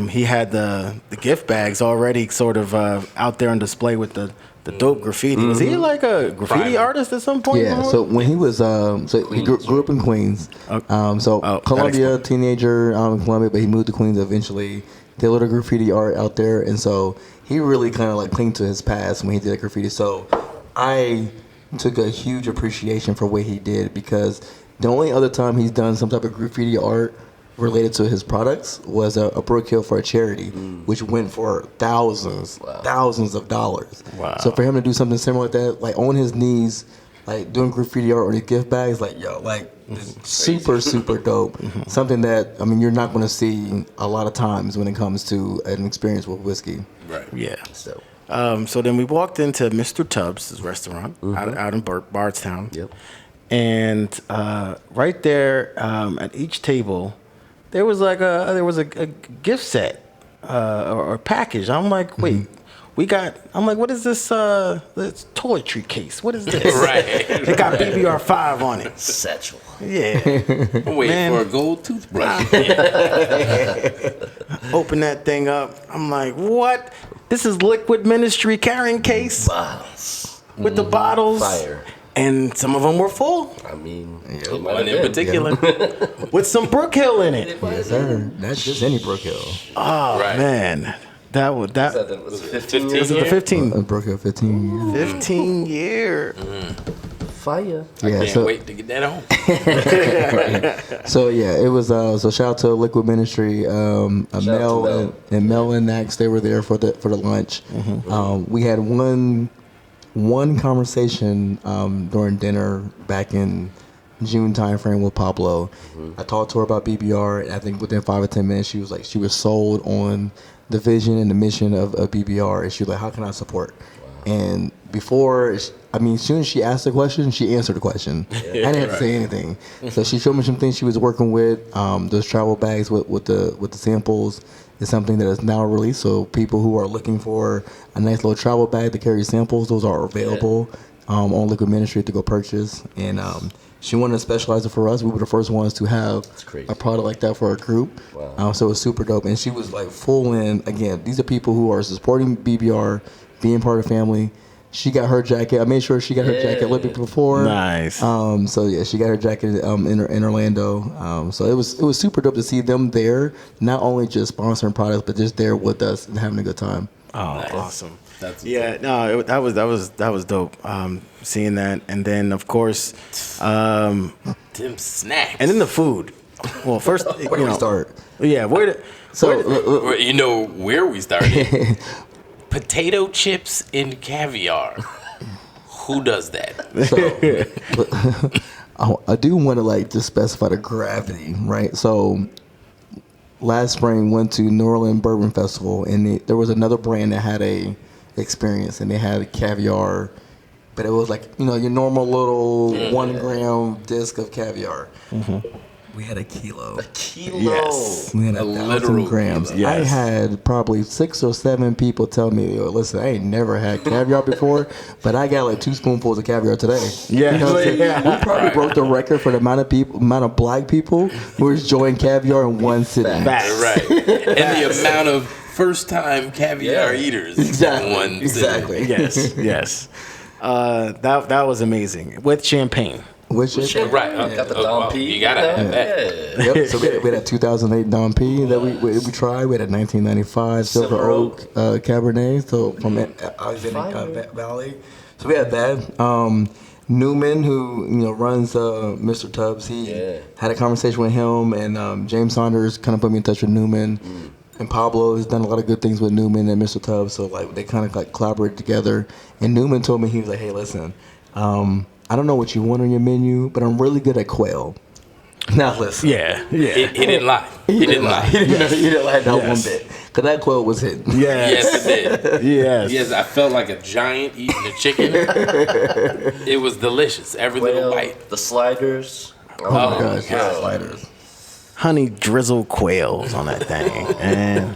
S4: He had the gift bags already sort of out there on display with the dope graffiti. Was he like a graffiti artist at some point?
S5: Yeah, so when he was, he grew up in Queens. Columbia, teenager in Columbia, but he moved to Queens eventually. Did a little graffiti art out there, and so he really kind of like clinged to his past when he did graffiti. So I took a huge appreciation for what he did, because the only other time he's done some type of graffiti art related to his products was a Brook Hill for a charity, which went for thousands of dollars.
S4: Wow.
S5: So for him to do something similar like that, like on his knees, like doing graffiti art on his gift bags, like super dope. Something that, I mean, you're not going to see a lot of times when it comes to an experience with whiskey.
S4: Right. Yeah.
S5: So
S4: so then we walked into Mr. Tubbs' restaurant out in Bardstown.
S2: Yep.
S4: And right there at each table, there was a gift set or package. I'm like, wait, I'm like, what is this toiletry case? What is this?
S1: Right.
S4: It got BBR5 on it.
S2: Satchel.
S4: Yeah.
S1: I'm waiting for a gold toothbrush.
S4: Open that thing up. I'm like, what? This is liquid ministry carrying case
S2: Bottles.
S4: with the bottles.
S2: Fire.
S4: And some of them were full
S2: I mean,
S1: One in particular.
S4: with some Brook Hill in it.
S5: Yes, sir. That's just any Brook Hill.
S4: Oh,
S1: Right.
S4: man. That
S2: was it 15 years
S4: was it the 15?
S5: Brook Hill 15 years.
S4: 15 year.
S2: Fire.
S5: Yeah,
S1: Can't wait to get that home.
S5: So yeah, it was so shout out to Liquid Ministry,
S2: Mel.
S5: Mel and Mel and Nax, they were there for the lunch. We had one conversation during dinner back in June timeframe with Pablo. I talked to her about BBR, and I think within 5 or 10 minutes she was sold on the vision and the mission of BBR, and she was like, how can I support? And before, as soon as she asked the question, she answered the question. I didn't have to say anything. So she showed me some things she was working with. Those travel bags with the samples is something that is now released. So people who are looking for a nice little travel bag to carry samples, those are available on Liquid Ministry to go purchase. And she wanted to specialize it for us. We were the first ones to have a product like that for our group.
S2: Wow.
S5: So it was super dope. And she was like full in. Again, these are people who are supporting BBR, being part of the family. She got her jacket. I made sure she got her jacket a little bit before.
S4: Nice.
S5: So yeah, she got her jacket in Orlando. So it was super dope to see them there, not only just sponsoring products, but just there with us and having a good time.
S4: Oh, nice. Awesome.
S1: That's
S4: that was dope. Seeing that, and then of course,
S1: them snacks.
S4: and then the food. Well, first,
S5: Where do we start?
S4: Yeah, where
S1: You know where we started? Potato chips and caviar. Who does that?
S5: So, I do want to just specify the gravity, right? So last spring went to New Orleans Bourbon Festival, and there was another brand that had a experience, and they had caviar, but it was your normal little 1 gram disc of caviar. We had a kilo.
S2: A kilo.
S4: Yes.
S5: We had
S1: A
S5: 1,000
S1: literal
S5: grams.
S4: kilo.
S5: I
S4: Yes.
S5: had probably 6 or 7 people tell me, "Yo, listen, I ain't never had caviar before, but I got 2 spoonfuls of caviar today."
S4: Yeah.
S5: You know what I'm saying? We probably broke the record for the amount of black people who were enjoying caviar in one sitting.
S4: Facts.
S1: Right. And the amount of first-time caviar eaters.
S5: Exactly.
S1: In one
S5: Exactly.
S4: Yes, yes. That was amazing with champagne.
S5: Which is
S1: Right.
S2: Got the Dom P.
S1: You gotta have that.
S2: Yeah.
S5: Yep. So we had a 2008 Dom P that we tried. We had a 1995 Silver Oak Cabernet, so from Alexander Valley. So we had that. Newman, who runs Mr. Tubbs, he had a conversation with him, and James Saunders kind of put me in touch with Newman. And Pablo has done a lot of good things with Newman and Mr. Tubbs, so they kind of collaborated together. And Newman told me, he was like, "Hey, listen, I don't know what you want on your menu, but I'm really good at quail." Now listen.
S4: Yeah.
S1: He didn't lie. He didn't lie.
S5: He didn't lie not
S4: Yes.
S5: one bit. Because that quail was hitting.
S4: Yes.
S1: Yes, it did.
S4: Yes.
S1: Yes, I felt like a giant eating a chicken. It was delicious. Every little bite.
S2: The sliders.
S5: Oh my gosh.
S1: God.
S5: Sliders.
S4: Honey drizzle quails on that thing. And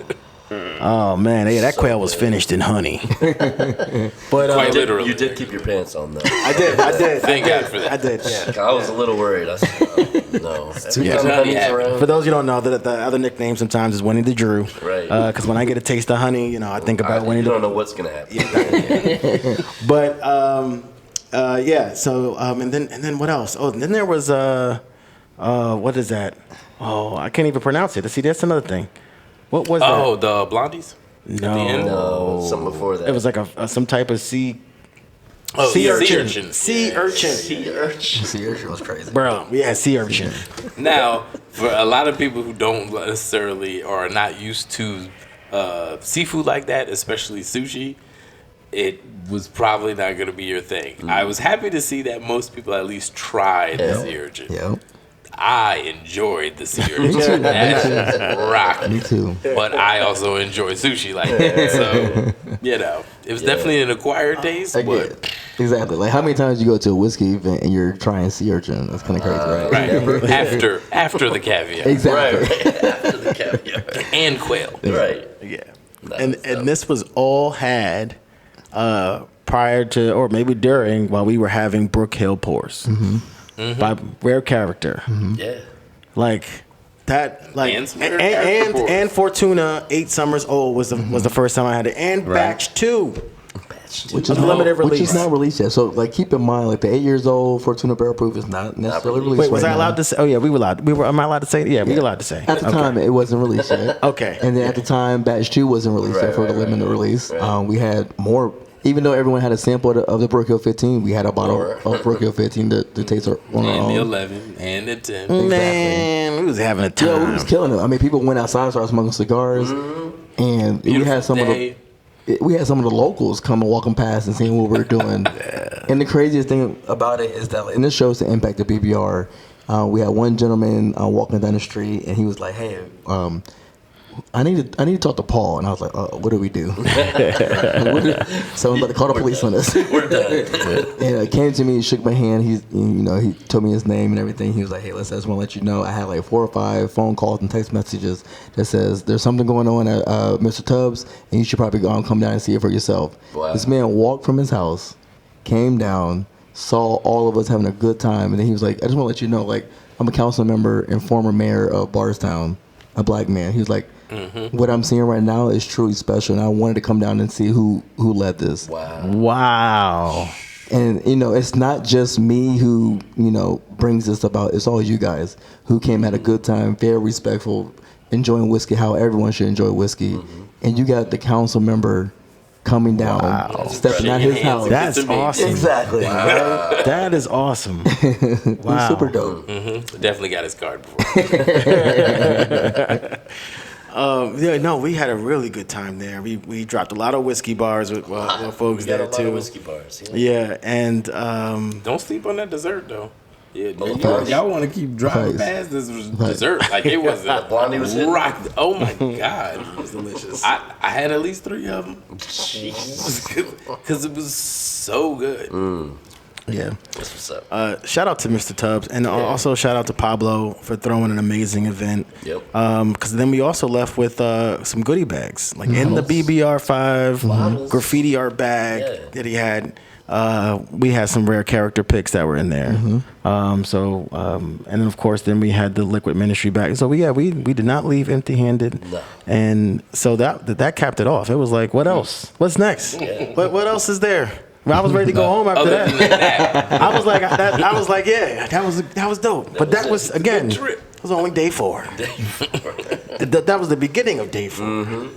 S4: oh man, that quail was finished in honey. But
S1: Quite literally.
S2: You did keep your pants on though.
S4: I did.
S1: Thank God for that.
S4: I did. Yeah.
S2: I was a little worried. I said, no. Every
S4: Yeah.
S2: time honey's around.
S4: For those you don't know, the other nickname sometimes is Winnie the Drew.
S2: Right.
S4: Because when I get a taste of honey, I think about Winnie
S2: You
S4: the
S2: don't know what's gonna happen.
S4: But yeah. So and then what else? Oh, and then there was what is that? Oh, I can't even pronounce it. See, that's another thing. What was that?
S1: Oh, the blondies?
S4: No.
S1: At the end?
S2: No, something before that.
S4: It was like some type of sea
S1: Sea
S4: urchin.
S1: urchin.
S4: Sea urchin.
S2: Sea urchin.
S5: See, it was crazy.
S4: Bro, yeah, sea urchin.
S1: Now, for a lot of people who don't necessarily or are not used to seafood like that, especially sushi, it was probably not going to be your thing. I was happy to see that most people at least tried the sea urchin.
S5: Yep.
S1: I enjoyed the sea urchin. That rocked.
S5: Me too.
S1: But I also enjoy sushi like that. So, it was definitely an acquired taste.
S5: Again,
S1: But
S5: exactly. How many times you go to a whiskey event and you're trying sea urchin? That's kind of crazy, right?
S1: right. after the caviar.
S5: Exactly.
S2: After the caviar.
S1: And quail.
S2: Right.
S4: Yeah. and this was all had prior to, or maybe during, while we were having Brook Hill pours by Rare Character.
S2: Yeah.
S4: Like that, like
S1: and
S4: Fortuna 8 Summers Old was the first time I had it, and Batch 2.
S5: Which is limited release. Which is not released yet. So, like, keep in mind, like, the 8 years old Fortuna Barrel Proof is not necessarily released.
S4: Wait, was
S5: right
S4: I allowed to say? Oh yeah, we were allowed. Am I allowed to say? Yeah, we were allowed to say.
S5: At the time, it wasn't released yet.
S4: Okay.
S5: And then at the time, Batch 2 wasn't released yet for the limited release. We had more. Even though everyone had a sample of the Brook Hill 15, we had a bottle of Brook Hill 15 to taste on our own.
S1: And the 11 and the 10.
S5: Exactly.
S4: Man, we was having a time.
S5: Yeah, we was killing it. I mean, people went outside and started smoking cigars, and we had some of the locals come and walking past and seeing what we were doing. And the craziest thing about it is that, and this shows the impact of BBR. We had one gentleman walking down the street, and he was like, "Hey, I need to talk to Paul." And I was like, "What do we do?" So I'm about to call the police on us.
S2: We're done.
S5: And came to me, shook my hand. He told me his name and everything. He was like, "Hey, listen, I just want to let you know I had like 4 or 5 phone calls and text messages that says there's something going on at Mr. Tubbs, and you should probably go and come down and see it for yourself."
S2: Wow.
S5: This man walked from his house, came down, saw all of us having a good time, and then he was like, "I just want to let you know, like, I'm a council member and former mayor of Bardstown, a black man." He was like, "What I'm seeing right now is truly special, and I wanted to come down and see who led this."
S4: Wow.
S5: And it's not just me who brings this about. It's all you guys who came, had a good time, very respectful, enjoying whiskey how everyone should enjoy whiskey. And you got the council member coming down, stepping out his house.
S4: That's awesome.
S5: Exactly.
S2: Wow.
S4: That is awesome. Wow.
S5: Super dope.
S1: Definitely got his card before.
S4: We had a really good time there. We dropped a lot of whiskey bars with folks there too.
S2: A lot of whiskey bars.
S4: Yeah, and
S1: Don't sleep on that dessert though. Yeah,
S2: Thanks.
S1: y'all want to keep driving past this dessert like it was a
S2: Blondie was hitting.
S1: rock. Oh my god,
S4: it was delicious.
S1: I had at least 3 of them. Because it was so good.
S4: Yeah.
S2: That's what's up.
S4: Shout out to Mr. Tubbs, and also shout out to Pablo for throwing an amazing event.
S2: Yep.
S4: Because then we also left with some goodie bags, like in the BBR5 graffiti art bag that he had. We had some Rare Character picks that were in there. And then of course, then we had the Liquid Ministry bag. So we did not leave empty-handed.
S2: No.
S4: And so that capped it off. It was like, what else? What's next? What else is there? I was ready to go home after that. I was like, yeah, that was dope. But that was again, it was only day 4. That was the beginning of day 4.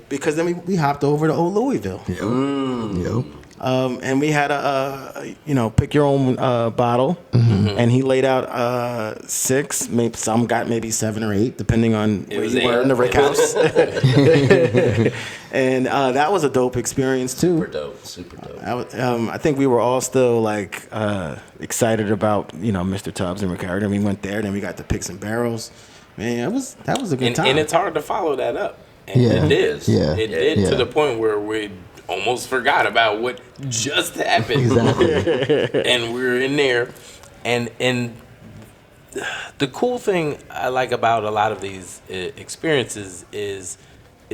S4: Because then we hopped over to Old Louisville. And we had a pick your own bottle, and he laid out 6. Maybe some got maybe 7 or 8, depending on where you were in the Rick House. And that was a dope experience too.
S2: Super dope.
S4: I think we were all still like excited about Mr. Tubbs and Rick Harrigan. We went there, then we got to pick some barrels. Man, that was a good time.
S1: And it's hard to follow that up. And it is.
S5: Yeah.
S1: It did to the point where we almost forgot about what just happened.
S5: Exactly.
S1: And we're in there. And the cool thing I like about a lot of these experiences is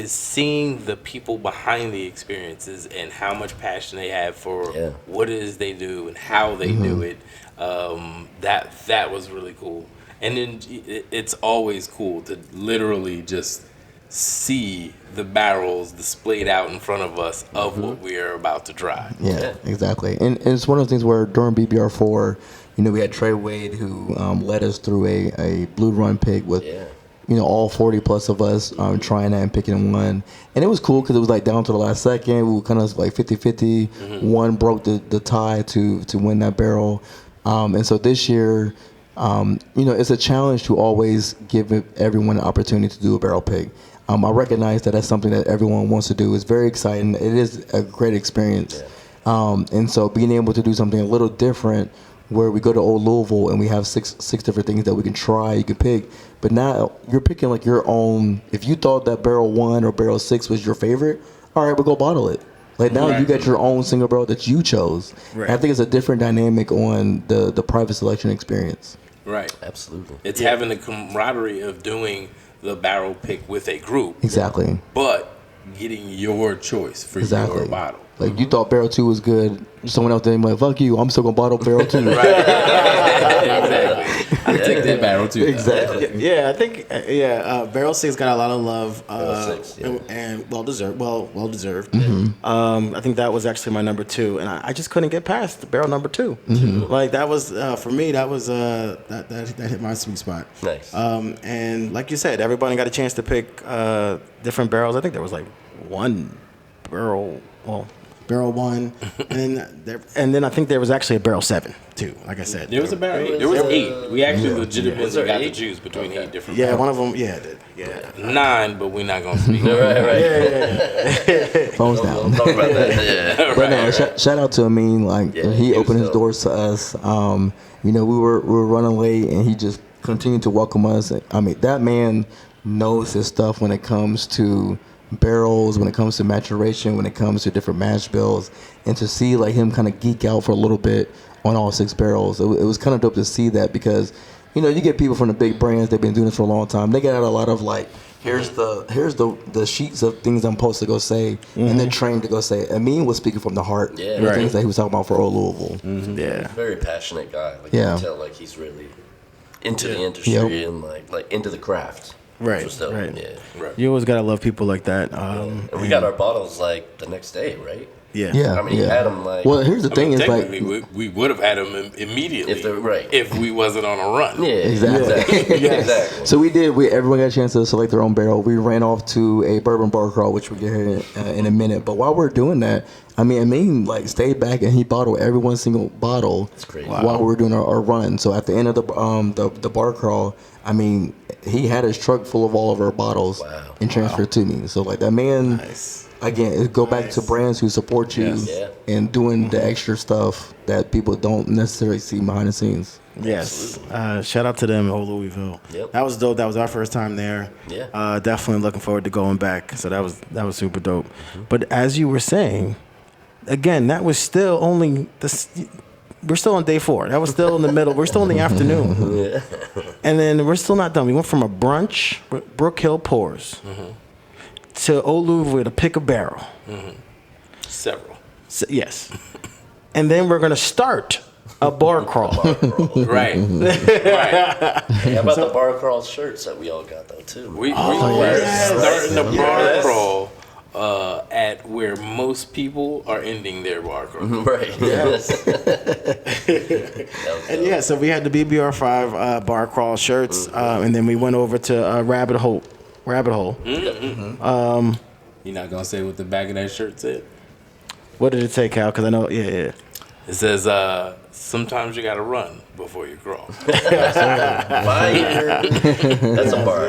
S1: seeing the people behind the experiences and how much passion they have for what it is they do and how they do it. That was really cool. And then it's always cool to literally just see the barrels displayed out in front of us of what we are about to try.
S5: Yeah, exactly. And it's one of those things where during BBR4, we had Trey Wade who led us through a blue run pick with all 40 plus of us trying that and picking one. And it was cool because it was like down to the last second. We were kind of like 50-50. One broke the tie to win that barrel. And so this year, it's a challenge to always give everyone an opportunity to do a barrel pick. I recognize that that's something that everyone wants to do. It's very exciting. It is a great experience. And so being able to do something a little different where we go to Old Louisville and we have six different things that we can try, you can pick. But now you're picking like your own. If you thought that barrel 1 or barrel 6 was your favorite, all right, we'll go bottle it. Like now you got your own single barrel that you chose. Right. I think it's a different dynamic on the private selection experience.
S1: Right.
S2: Absolutely.
S1: It's having the camaraderie of doing the barrel pick with a group.
S5: Exactly.
S1: But getting your choice for your bottle.
S5: Like you thought barrel 2 was good, someone else didn't, like, fuck you, I'm still gonna bottle barrel 2.
S1: Right. Exactly. I take that barrel 2.
S5: Exactly.
S4: Yeah, I think barrel 6 got a lot of love,
S2: Barrel 6,
S4: and well deserved.
S5: Mm-hmm.
S4: I think that was actually my number 2, and I just couldn't get past the barrel number 2.
S5: Mm-hmm.
S4: Like that was for me. That was that hit my sweet spot.
S2: Nice.
S4: And like you said, everybody got a chance to pick different barrels. I think there was like one barrel. Well. Barrel 1, and then I think there was actually a barrel 7 too. Like I said,
S1: There was a barrel 8. There was 8. We actually legitimately got to choose between 8 different.
S4: Yeah,
S1: barrels.
S4: one of them. Yeah, it did. Yeah.
S1: 9, but we're not gonna speak.
S2: Right.
S5: Phones down.
S2: We'll talk about that. Yeah.
S5: But no, shout out to Amin. Like he opened his doors to us. We were running late, and he just continued to welcome us. I mean, that man knows his stuff when it comes to barrels, when it comes to maturation, when it comes to different mash bills, and to see like him kind of geek out for a little bit on all 6 barrels, it was kind of dope to see that, because you get people from the big brands, they've been doing this for a long time, they got out a lot of like, here's the sheets of things I'm supposed to go say, and then trained to go say it. Amin was speaking from the heart, the things that he was talking about for Old Louisville.
S4: Yeah,
S2: Very passionate guy. Like you can tell, like he's really into the industry and like into the craft.
S4: right.
S2: Right. Yeah.
S1: Right.
S4: You always gotta love people like that.
S2: And we got our bottles like the next day, right?
S4: Yeah.
S2: I mean, he had them like.
S5: Well, here's the thing: is like
S1: technically, we would have had them immediately
S2: if
S1: we wasn't on a run.
S2: Yeah,
S5: Exactly.
S2: exactly.
S5: So everyone got a chance to select their own barrel. We ran off to a bourbon bar crawl, which we'll get here in a minute. But while we're doing that, Amin like stayed back and he bottled every one single bottle while we were doing our run. So at the end of the bar crawl, he had his truck full of all of our bottles and transferred to me. So like that man.
S4: Nice.
S5: Again, it go back to brands who support you and doing the extra stuff that people don't necessarily see behind the scenes.
S4: Yes. Shout out to them, Old Louisville.
S2: Yep.
S4: That was dope. That was our first time there.
S2: Yeah.
S4: Definitely looking forward to going back. So that was super dope. But as you were saying, again, that was still only we're still on day 4. That was still in the middle. We're still in the afternoon. And then we're still not done. We went from a brunch, Brook Hill Pours, to Old Louisville to pick a barrel.
S1: Several.
S4: So, yes. And then we're going to start a bar crawl.
S1: Right.
S2: How about the bar crawl shirts that we all got though too?
S1: We were starting the bar crawl at where most people are ending their bar crawl.
S2: Right.
S4: Yes. And so we had the BBR5 bar crawl shirts, and then we went over to Rabbit Hole.
S1: Mm-hmm. You're not gonna say what the back of that shirt said?
S4: What did it say, Cal? Because I know, It
S1: says, sometimes you gotta run before you crawl.
S2: Fire. That's a bar.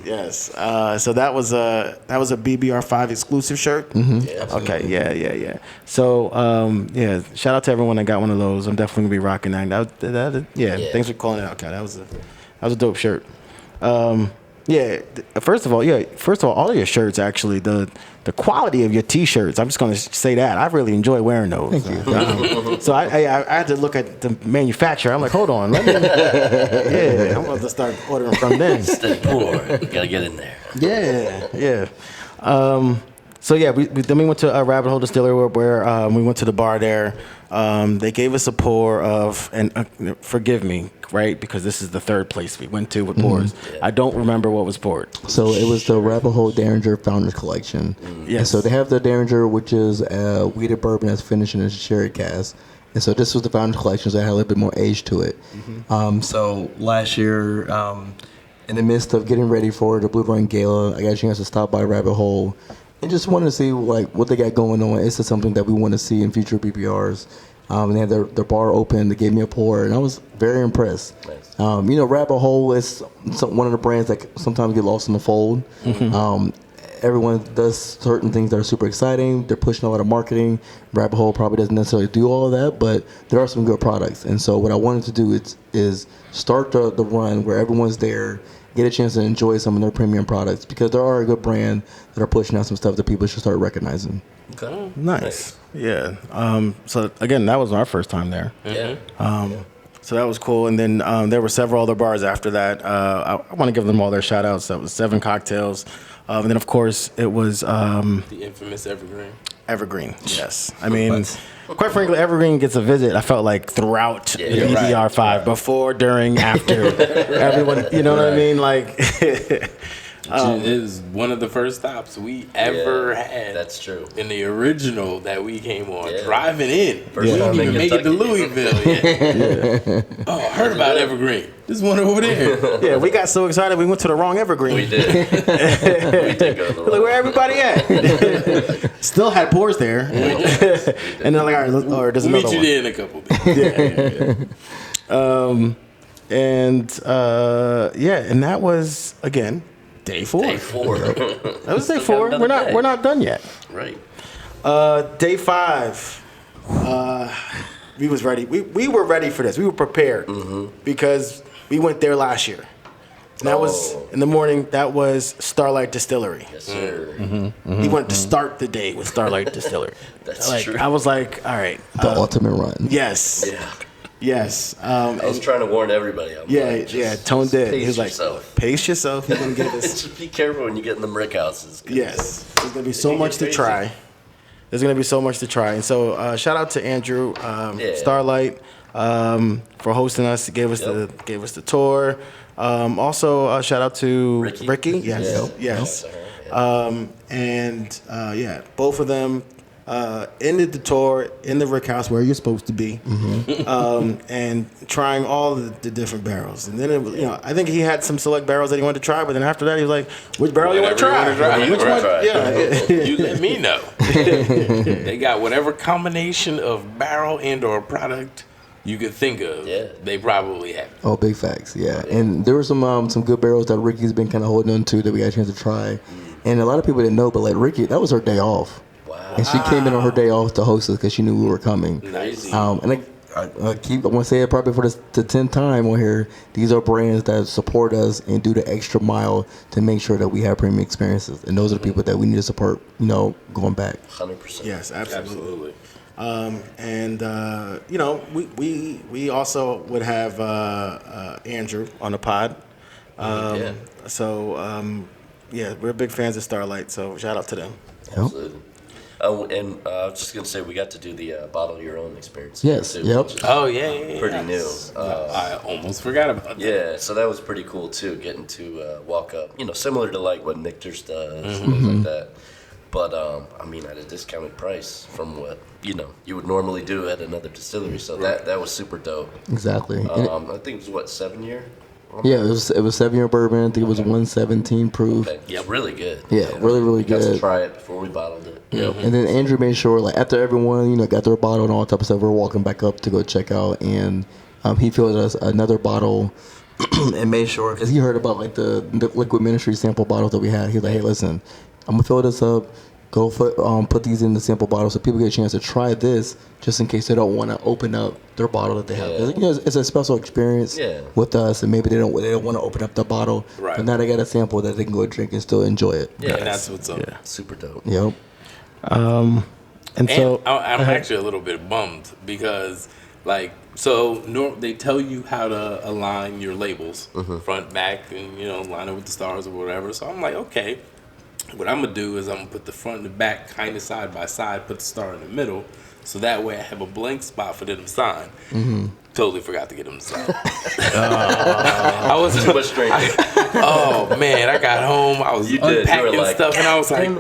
S4: Yes. So that was a BBR5 exclusive shirt.
S2: Yeah,
S4: okay. Yeah. So shout out to everyone that got one of those. I'm definitely gonna be rocking that. Thanks for calling it out, Cal. That was a dope shirt. First of all, all of your shirts actually, the quality of your T-shirts. I'm just going to say that I really enjoy wearing those. Thank you. So I had to look at the manufacturer. I'm like, hold on, I'm about to start ordering from them.
S2: Stay poor. You gotta get in there.
S4: Yeah. Then we went to Rabbit Hole Distillery where we went to the bar there. They gave us a pour of, and forgive me, right, because this is the third place we went to with pours. I don't remember what was poured.
S5: So it was the Rabbit Hole Derringer Founders Collection.
S4: Yes.
S5: And so they have the Derringer, which is wheated bourbon that's finished in a sherry cask. And so this was the Founders Collection, so it had a little bit more age to it. So last year, in the midst of getting ready for the Blue Run Gala, I got a chance to stop by Rabbit Hole and just wanted to see like what they got going on. Is this something that we want to see in future BBRs? They had their bar open. They gave me a pour, and I was very impressed.
S2: Nice.
S5: Rabbit Hole is one of the brands that sometimes get lost in the fold. Everyone does certain things that are super exciting. They're pushing a lot of marketing. Rabbit Hole probably doesn't necessarily do all of that, but there are some good products. And so what I wanted to do is start the run where everyone's there, get a chance to enjoy some of their premium products, because there are a good brand that are pushing out some stuff that people should start recognizing.
S2: Okay.
S4: Nice. Yeah. So again, that was our first time there.
S2: Yeah.
S4: So that was cool. And then there were several other bars after that. I want to give them all their shout outs. That was 7 Cocktails. And then, of course, it was
S1: the infamous Evergreen.
S4: Evergreen, yes. I mean, quite frankly, Evergreen gets a visit, I felt like, throughout the BBR5, right. Before, during, after. Everyone, you know what I mean? Like,
S1: it was one of the first stops we ever had.
S2: That's true.
S1: In the original that we came on, driving in.
S2: First
S1: we
S2: time
S1: didn't even
S2: in
S1: make it to
S2: Kentucky.
S1: Louisville yet. Oh, I heard about Evergreen. There's one over there.
S4: Yeah, we got so excited we went to the wrong Evergreen.
S2: We did. We did go to the
S4: Like, where everybody at? Still had pours there. And then like, all right, or there's
S1: We'll
S4: another
S1: meet you
S4: one.
S1: there in a couple days.
S4: And that was, again, day 4.
S2: Day 4.
S4: That was day
S2: Still
S4: 4.
S2: got
S4: We're
S2: another day.
S4: not done yet.
S2: Right.
S4: Day 5. We was ready. We were ready for this. We were prepared because we went there last year. And that was in the morning. That was Starlight Distillery.
S2: Yes, sir.
S4: We wanted to start the day with Starlight Distillery.
S2: That's
S4: like,
S2: true.
S4: I was like, all right,
S5: The ultimate run.
S4: yes,
S2: Yeah.
S4: yes.
S2: I was trying to warn everybody. I'm like, just
S4: Tone did.
S2: pace
S4: He was like,
S2: yourself.
S4: pace yourself. You're gonna get this.
S2: Just be careful when you get in the brick houses. 'cause
S4: Yes, there's gonna be so
S2: can
S4: much
S2: get
S4: to
S2: crazy.
S4: try. There's gonna be so much to try, and so shout out to Andrew, Starlight, for hosting us. He gave us the tour. Also, shout out to Ricky. Yes, yes. Both of them ended the tour in the Rick House where you're supposed to be, and trying all the different barrels. And then it was, I think he had some select barrels that he wanted to try, but then after that he was like, "Which barrel you want to try? Which one?" Yeah,
S1: You let me know. They got whatever combination of barrel and or product you could think of.
S2: Yeah.
S1: They probably have.
S5: Oh, big facts, yeah. And there were some good barrels that Ricky's been kind of holding on to that we got a chance to try. And a lot of people didn't know, but like Ricky, that was her day off.
S2: Wow.
S5: And she came in on her day off to host us because she knew we were coming.
S1: Nice.
S5: And I want to say it probably for the 10th time on here. These are brands that support us and do the extra mile to make sure that we have premium experiences. And those are the people that we need to support, going back.
S2: 100%.
S4: yes, absolutely.
S1: Absolutely.
S4: We also would have Andrew on the pod. We're big fans of Starlight, so shout out to them.
S2: Absolutely. Oh, and I was just going to say, we got to do the bottle your own experience.
S5: Yes,
S2: too,
S5: yep.
S2: which is
S1: Oh, yeah.
S2: Pretty new.
S1: I almost forgot about that.
S2: Yeah, so that was pretty cool too, getting to walk up, similar to like what Nickter's does and things like that. But at a discounted price from what you would normally do at another distillery. So that was super dope.
S5: Exactly.
S2: I think it was 7 year.
S5: Yeah, it was 7-year bourbon. I think it was 117 proof.
S2: Okay. Yeah, really good.
S5: Yeah, really
S2: Got to
S5: good.
S2: try it before we bottled it.
S5: Yep. And then Andrew made sure, like, after everyone, got their bottle and all that type of stuff, we're walking back up to go check out, and he filled us another bottle and made sure, because he heard about, like, the Liquid Ministry sample bottles that we had. He was like, hey, listen, I'm going to fill this up. Go put these in the sample bottle so people get a chance to try this, just in case they don't want to open up their bottle that they have. It's a special experience with us, and maybe they don't want to open up the bottle.
S1: Right.
S5: But now they got a sample that they can go drink and still enjoy it.
S2: Yeah,
S1: And that's what's up.
S4: Yeah.
S2: super dope.
S5: Yep.
S4: And so
S1: I'm actually a little bit bummed because, they tell you how to align your labels, front, back, and line it with the stars or whatever. So I'm like, okay, what I'm gonna do is I'm gonna put the front and the back kind of side by side, put the star in the middle, so that way I have a blank spot for them to sign. Totally forgot to get them to sign. I was
S2: Too much drinking.
S1: Oh man, I got home. I was
S2: You did. You were
S1: unpacking
S2: like,
S1: stuff, and I was like,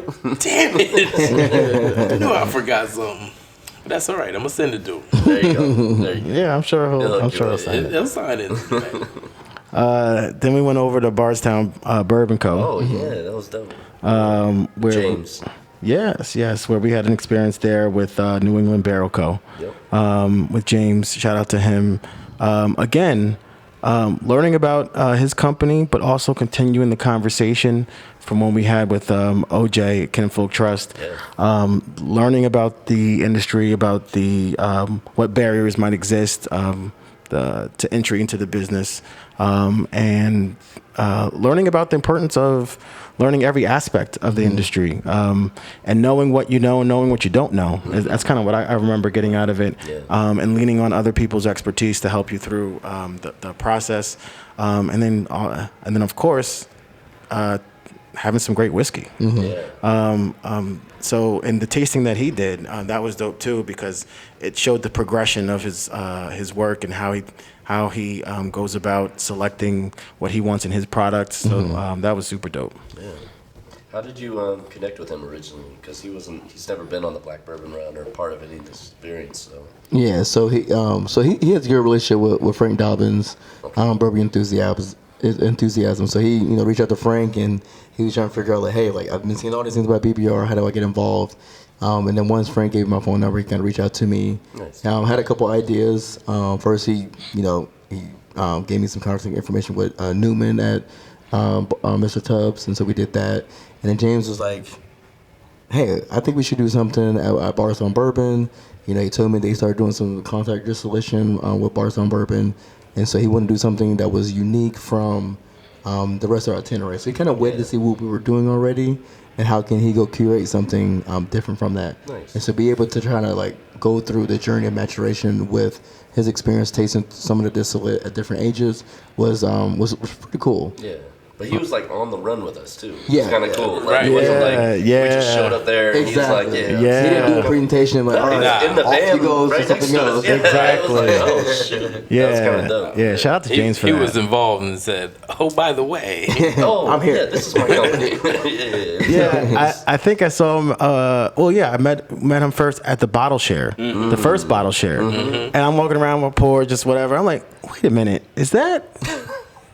S1: "Damn it! I knew I forgot something." But that's all right. I'm gonna send it to him.
S2: There you go.
S4: yeah, I'm sure he'll sign it.
S1: He'll sign it.
S4: Then we went over to Bardstown Bourbon Co.
S2: Oh yeah, that was dope.
S4: Where
S2: James.
S4: Yes, where we had an experience there with New England Barrel Co.
S2: Yep.
S4: With James, shout out to him. Again, learning about his company, but also continuing the conversation from when we had with OJ Kinfolk Trust.
S2: Yeah.
S4: Learning about the industry, about the what barriers might exist. to entry into the business, and learning about the importance of learning every aspect of the industry, and knowing what you know and knowing what you don't know. That's kind of what I remember getting out of it, and leaning on other people's expertise to help you through the process, and then of course having some great whiskey. So in the tasting that he did, that was dope too, because it showed the progression of his work and how he goes about selecting what he wants in his products. So that was super dope.
S2: Yeah. How did you connect with him originally? Because he's never been on the Black Bourbon Run or part of any experience. So
S5: Yeah, so he has a good relationship with Frank Dobbins, bourbon enthusiasm. So he reached out to Frank, and he was trying to figure out like, hey, like I've been seeing all these things about BBR. How do I get involved? And then once Frank gave me my phone number, he kind of reached out to me.
S2: Nice.
S5: Had a couple ideas. First, he gave me some contact information with Newman at Mr. Tubbs, and so we did that. And then James was like, hey, I think we should do something at Barstone Bourbon. He told me they started doing some contact distillation with Barstone Bourbon, and so he wanted to do something that was unique from the rest of our itinerary. So he kind of waited to see what we were doing already, and how can he go curate something different from that.
S2: Nice.
S5: And so be able to try to like go through the journey of maturation with his experience tasting some of the distillate at different ages was pretty cool.
S2: yeah. But he was like on the run with us too.
S5: Yeah.
S2: It's kind of cool. Like,
S1: Right.
S2: It wasn't like we
S4: Yeah.
S2: just showed up there and
S5: Exactly.
S2: he's like,
S4: Yeah.
S5: He didn't do a presentation like, all right,
S2: in the
S5: off
S2: van
S5: he goes
S2: right
S5: to
S2: next
S5: something
S2: to us.
S5: else.
S2: Yeah.
S4: Exactly.
S2: I was like, oh shit. That was kind of dope.
S4: Yeah, shout out to James for
S1: he
S4: that.
S1: was involved and said, "Oh, by the way."
S2: Oh,
S5: I'm here.
S2: Yeah, this is my company.
S4: Yeah, I think I saw him. I met him first at the bottle share, the first bottle share, and I'm walking around with pour, just whatever. I'm like, wait a minute, is that?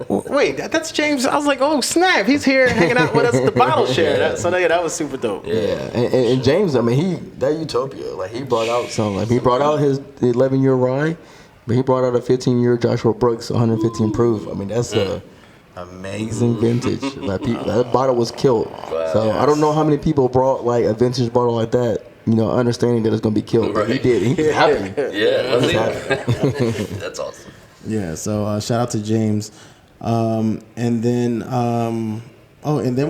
S4: Wait, that's James. I was like, oh snap, he's here hanging out with us at the bottle share. That was super dope.
S5: Yeah, and James, I mean, that Utopia, like he brought out some, like he brought out his 11-year rye, but he brought out a 15-year Joshua Brooks 115 proof. I mean, that's a amazing vintage. Like that bottle was killed.
S2: Wow.
S5: So I don't know how many people brought like a vintage bottle like that, understanding that it's gonna be killed. But he
S2: Right.
S5: did. He was happy.
S2: Yeah, that's awesome.
S4: Yeah, so shout out to James. And then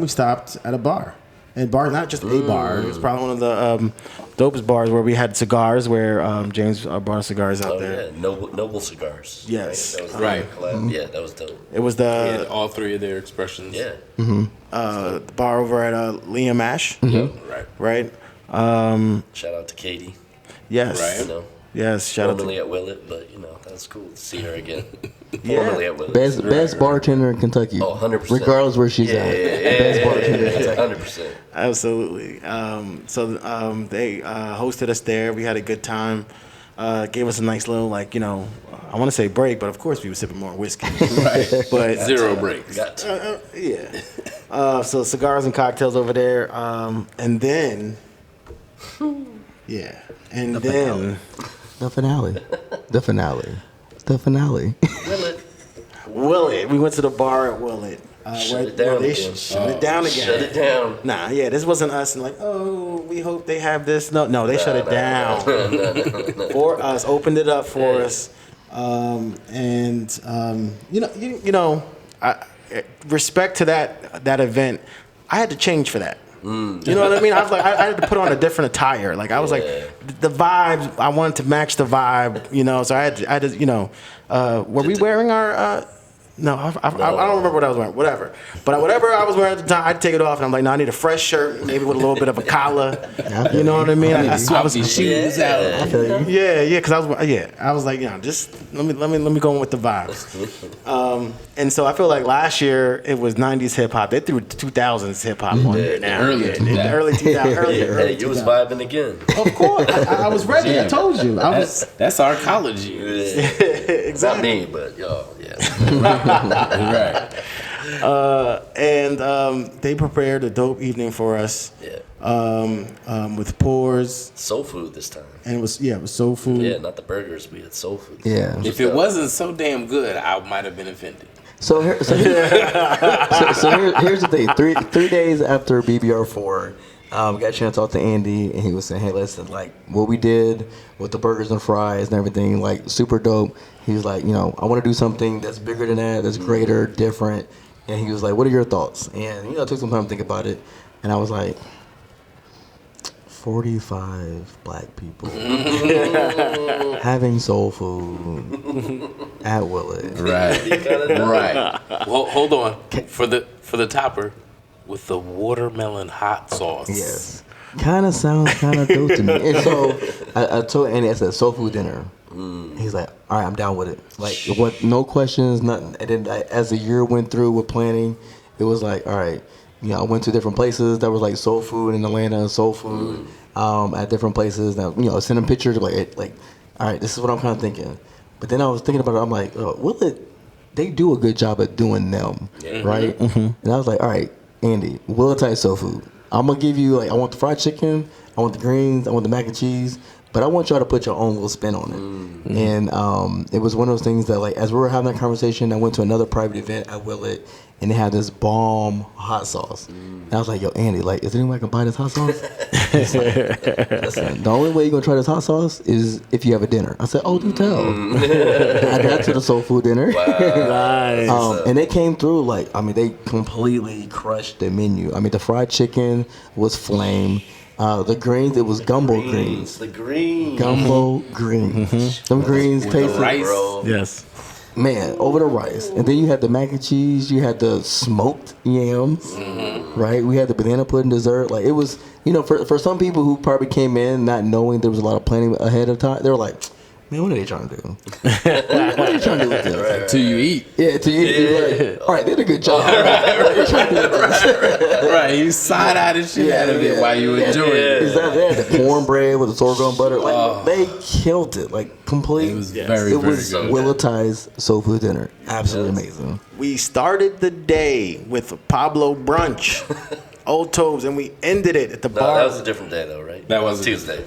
S4: we stopped at a bar. And not just a bar. It was probably one of the dopest bars where we had cigars, where James brought us cigars out there.
S2: Yeah, Noble Cigars.
S4: Yes.
S2: Right? That was
S1: Right.
S2: the collab. Yeah, that was dope.
S4: It was
S1: He had all three of their expressions.
S2: Yeah.
S4: the bar over at Liam Ash.
S1: Right.
S4: Right?
S2: Shout out to Katie.
S4: Yes.
S1: Right.
S2: You know,
S4: Yes, shout out to
S2: formerly at Willett, but that's cool to see her again. Formerly at Willett.
S5: Best bartender in Kentucky.
S2: Oh, 100%.
S5: Regardless where she's at. Best bartender in Kentucky.
S2: 100%.
S4: Absolutely. So they hosted us there. We had a good time. Gave us a nice little, I want to say break, but of course we were sipping more whiskey.
S1: Right.
S4: But
S1: Zero breaks.
S2: Got to.
S4: yeah. So cigars and cocktails over there. And then,
S5: The finale.
S4: Willett. We went to the bar at Willett.
S2: Shut it down again.
S4: Shut it down again.
S2: Shut it down.
S4: Nah, yeah, this wasn't us and we hope they have this. No, they shut it down for us, opened it up for us. Respect to that event, I had to change for that. You know what I mean? I was like, I had to put on a different attire. Like I was like, the vibe. I wanted to match the vibe. So I had to. Were we wearing our? No, I don't remember what I was wearing. Whatever, but whatever I was wearing at the time, I'd take it off, and I'm like, no, I need a fresh shirt, maybe with a little bit of a collar. You know what I mean? I was
S1: these shoes out.
S4: yeah, because I was like, just let me go in with the vibes. And so I feel like last year it was 90s hip hop. They threw 2000s hip hop on there now.
S1: Early 2000s.
S4: Early 2000s.
S2: Hey, you was vibing again.
S4: Of course, I was ready. I told you.
S1: That's our college years.
S2: Not me, but y'all, yeah.
S1: Right.
S4: And they prepared a dope evening for us.
S2: Yeah.
S4: With pours,
S2: Soul food this time.
S4: and it was soul food.
S2: Yeah, not the burgers. We had soul food.
S5: Yeah.
S1: If it wasn't so damn good, I might have been offended.
S5: So here's the thing. 3 days after BBR4, got a chance to talk to Andy, and he was saying, hey, listen, like, what we did with the burgers and fries and everything, like, super dope. He was like, I want to do something that's bigger than that, that's greater, different. And he was like, what are your thoughts? And, I took some time to think about it. And I was like, 45 black people having soul food at Willett.
S1: Right. Well, hold on. For the topper, with the watermelon hot sauce.
S5: Yes. Kind of sounds kind of dope to me. And so I told Andy, I said, soul food dinner. He's like, all right, I'm down with it. Like, what? No questions, nothing. And then as the year went through with planning, it was like, all right, I went to different places that was like soul food in Atlanta, soul food at different places. Now, send them pictures like, all right, this is what I'm kind of thinking. But then I was thinking about it. I'm like, Willett, they do a good job at doing them, right? And I was like, all right, Andy, Willett type soul food. I'm gonna give you, like, I want the fried chicken, I want the greens, I want the mac and cheese, but I want y'all to put your own little spin on it. And it was one of those things that, like, as we were having that conversation, I went to another private event at Willett, and they had this bomb hot sauce. And I was like, yo, Andy, like, is anyone can buy this hot sauce? He's like, listen, the only way you're gonna try this hot sauce is if you have a dinner. I said, oh, do tell. I got to the soul food dinner.
S4: Nice.
S5: And they came through, like, I mean, they completely crushed the menu. I mean, the fried chicken was flame. The greens, it was gumbo greens.
S2: The greens.
S5: Gumbo greens. Some greens tasted,
S1: rice.
S4: Yes.
S5: man, over the rice. And then you had the mac and cheese. You had the smoked yams, right? We had the banana pudding dessert. Like, it was, for some people who probably came in not knowing there was a lot of planning ahead of time, they were like, man, what are they trying to do? What are they trying to do with this?
S1: Till you eat.
S5: Yeah, till you eat. Like, all right, they did a good job. They're trying to do this.
S1: Right, you side-eyed the shit out of it while you enjoy it.
S5: Exactly. They had the cornbread with the sorghum butter. Like, they killed it. Like, complete.
S1: It was very good.
S5: Willetized soul food dinner. Absolutely amazing.
S4: We started the day with a Pablo brunch, Old Tobes, and we ended it at the bar.
S2: That was a different day, though, right?
S1: That was
S2: Tuesday.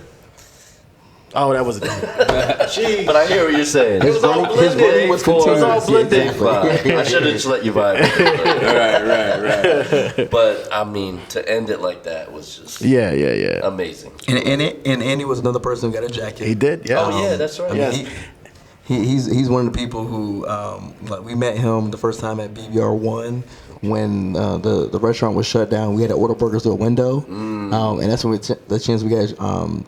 S4: Oh, that was a
S2: But I hear what you're saying. It was all blended.
S5: His running was continuous.
S2: It was all blended.
S5: Exactly.
S2: I should have just let you vibe.
S1: Right.
S2: But I mean, to end it like that was just
S4: yeah.
S2: amazing.
S5: And Andy was another person who got a jacket.
S4: He did, yeah.
S2: Oh yeah, that's right.
S5: I mean,
S4: Yes.
S5: He's one of the people who like, we met him the first time at BBR1 when the restaurant was shut down. We had to order burgers through a window, and that's when the chance we got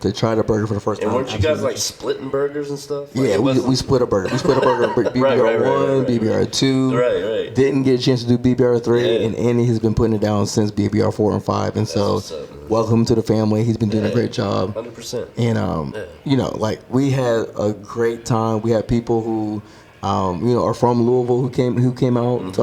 S5: to try the burger for the first time.
S2: And weren't you guys like splitting burgers and stuff? Like,
S5: yeah, we split a burger. We split a burger. BBR1,
S2: right.
S5: BBR2.
S2: Right.
S5: Didn't get a chance to do BBR3,
S2: Yeah.
S5: and Andy has been putting it down since BBR4 and 5. And so,
S2: what's up, man.
S5: welcome to the family. He's been doing a great job.
S2: 100%.
S5: And like, we had a great time. We had people who are from Louisville who came out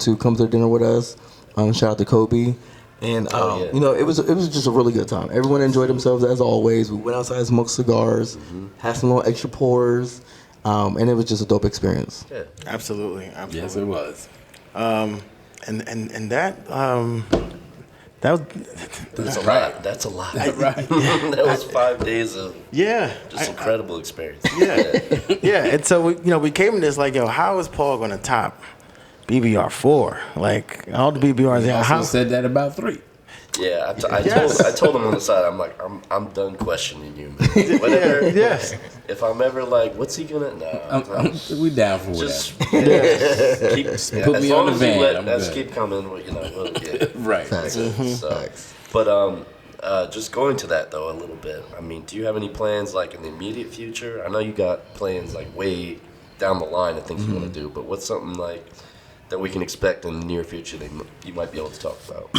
S5: to come to the dinner with us. Shout out to Kobe. And it was just a really good time. Everyone enjoyed themselves as always. We went outside, smoked cigars, had some little extra pours, and it was just a dope experience.
S2: Yeah.
S4: Absolutely.
S1: Yes, it was.
S4: And that was
S2: That's a lot. That's a lot. That was 5 days of just incredible experience.
S4: Yeah. And so we came to this like, yo, how is Paul going to top BBR4? Like, all the BBRs.
S1: I
S4: How?
S1: also said that about 3.
S2: Yeah, I told him on the side, I'm like, I'm done questioning you, man. Whatever.
S4: Yes.
S2: If I'm ever like, what's he gonna? No,
S1: We down for
S2: just
S1: whatever.
S2: keep
S1: Put
S2: as
S1: me
S2: long
S1: on the
S2: as
S1: van,
S2: you let
S1: I'm
S2: us
S1: good.
S2: keep coming. We'll get
S1: Right.
S5: Facts.
S2: so, but just going to that though a little bit. I mean, do you have any plans like in the immediate future? I know you got plans like way down the line of things you want to do, but what's something like that we can expect in the near future that you might be able to talk about?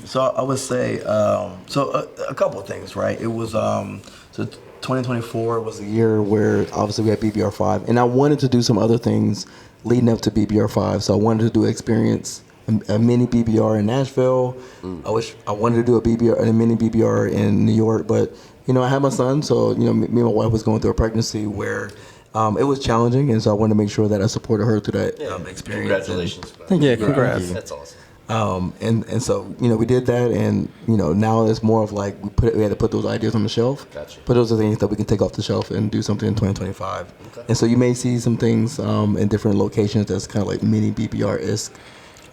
S5: So I would say, a couple of things, right? It was, so 2024 was the year where obviously we had BBR5, and I wanted to do some other things leading up to BBR5. So I wanted to do experience a mini BBR in Nashville. I wanted to do a mini BBR in New York, but I had my son, so me and my wife was going through a pregnancy where it was challenging, and so I wanted to make sure that I supported her through that experience.
S2: Congratulations.
S4: Yeah, congrats.
S2: That's awesome.
S5: And so we did that, and now it's more of like we had to put those ideas on the shelf.
S2: Gotcha.
S5: But those are things that we can take off the shelf and do something in 2025. Okay. And so you may see some things in different locations that's kind of like mini BBR-esque.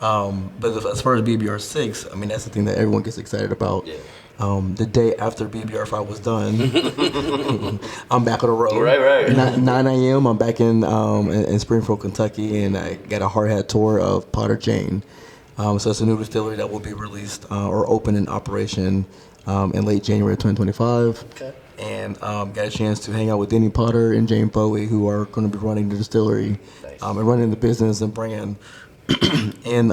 S5: But as far as BBR6, I mean, that's the thing that everyone gets excited about.
S2: Yeah.
S5: The day after BBR5 was done, I'm back on the road.
S2: Right.
S5: 9 a.m. I'm back in Springfield, Kentucky, and I got a hard hat tour of Potter Jane. So it's a new distillery that will be released or open in operation in late January 2025.
S2: Okay.
S5: And got a chance to hang out with Denny Potter and Jane Bowie, who are going to be running the distillery and running the business and brand. And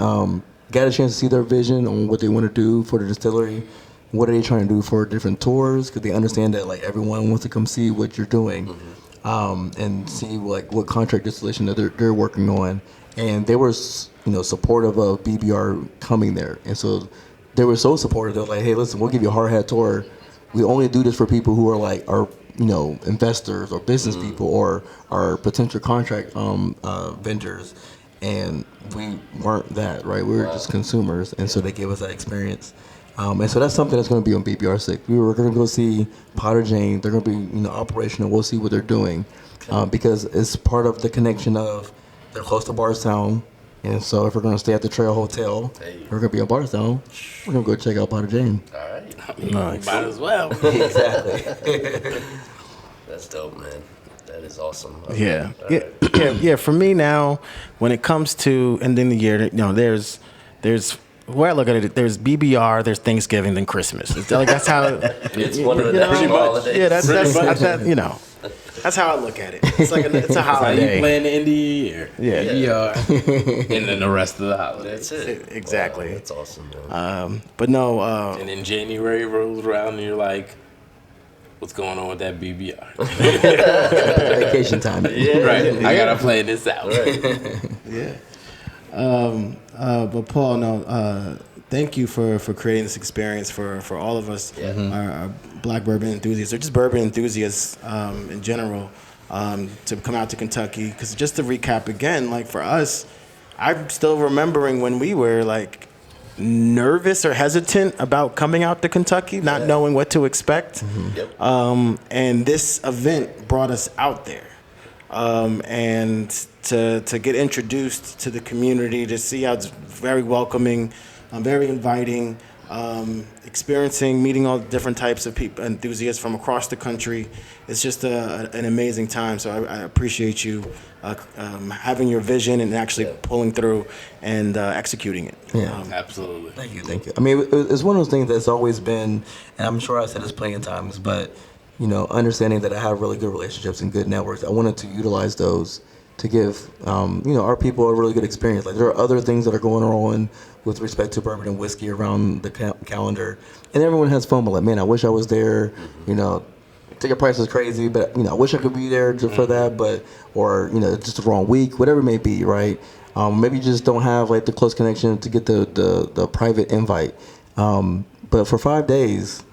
S5: got a chance to see their vision on what they want to do for the distillery. What are they trying to do for different tours? Because they understand that like everyone wants to come see what you're doing, and see like what contract distillation that they're working on. And they were, supportive of BBR coming there. And so they were so supportive. They're like, hey, listen, we'll give you a hard hat tour. We only do this for people who are investors or business people or are potential contract vendors. And we weren't that, right? We were just consumers. And so they gave us that experience. And so that's something that's going to be on BBR6. We were going to go see Potter Jane. They're going to be operational. We'll see what they're doing because it's part of the connection of they're close to Bardstown. And so if we're going to stay at the Trail Hotel, we're going to be in Bardstown. We're going to go check out Potter Jane.
S2: All right.
S1: Nice. Might as well.
S5: Exactly.
S2: That's dope, man. That is awesome.
S4: Yeah.
S2: Right.
S4: Yeah. For me now, when it comes to ending the year, there's where I look at it, there's BBR, there's Thanksgiving, then Christmas. It's like that's how
S2: It's one of the national holidays.
S4: Yeah, that's how I look at it. It's like it's a
S1: How
S4: holiday.
S1: you plan the end of the year.
S4: Yeah.
S1: And then the rest of the holidays.
S2: That's it.
S4: Exactly.
S2: Wow, that's awesome, man.
S4: But no,
S1: And then January rolls around and you're like, what's going on with that BBR?
S5: Vacation time.
S1: Right. I gotta play this out.
S2: Right.
S4: yeah. But Paul, no, thank you for creating this experience for all of us, our black bourbon enthusiasts, or just bourbon enthusiasts in general, to come out to Kentucky. Because just to recap again, like for us, I'm still remembering when we were like nervous or hesitant about coming out to Kentucky, not knowing what to expect.
S2: Yep.
S4: And this event brought us out there. And to get introduced to the community, to see how it's very welcoming, very inviting, meeting all different types of people, enthusiasts from across the country. It's just an amazing time. So I appreciate you having your vision and actually pulling through and executing it.
S5: Yeah.
S1: Absolutely.
S5: Thank you. I mean, it's one of those things that's always been, and I'm sure I said this plenty of times, but understanding that I have really good relationships and good networks, I wanted to utilize those to give, our people a really good experience. Like there are other things that are going on with respect to bourbon and whiskey around the calendar, and everyone has FOMO. Like, man, I wish I was there. Ticket price is crazy, but I wish I could be there for that. But or just the wrong week, whatever it may be, right? Maybe you just don't have like the close connection to get the private invite. But for 5 days,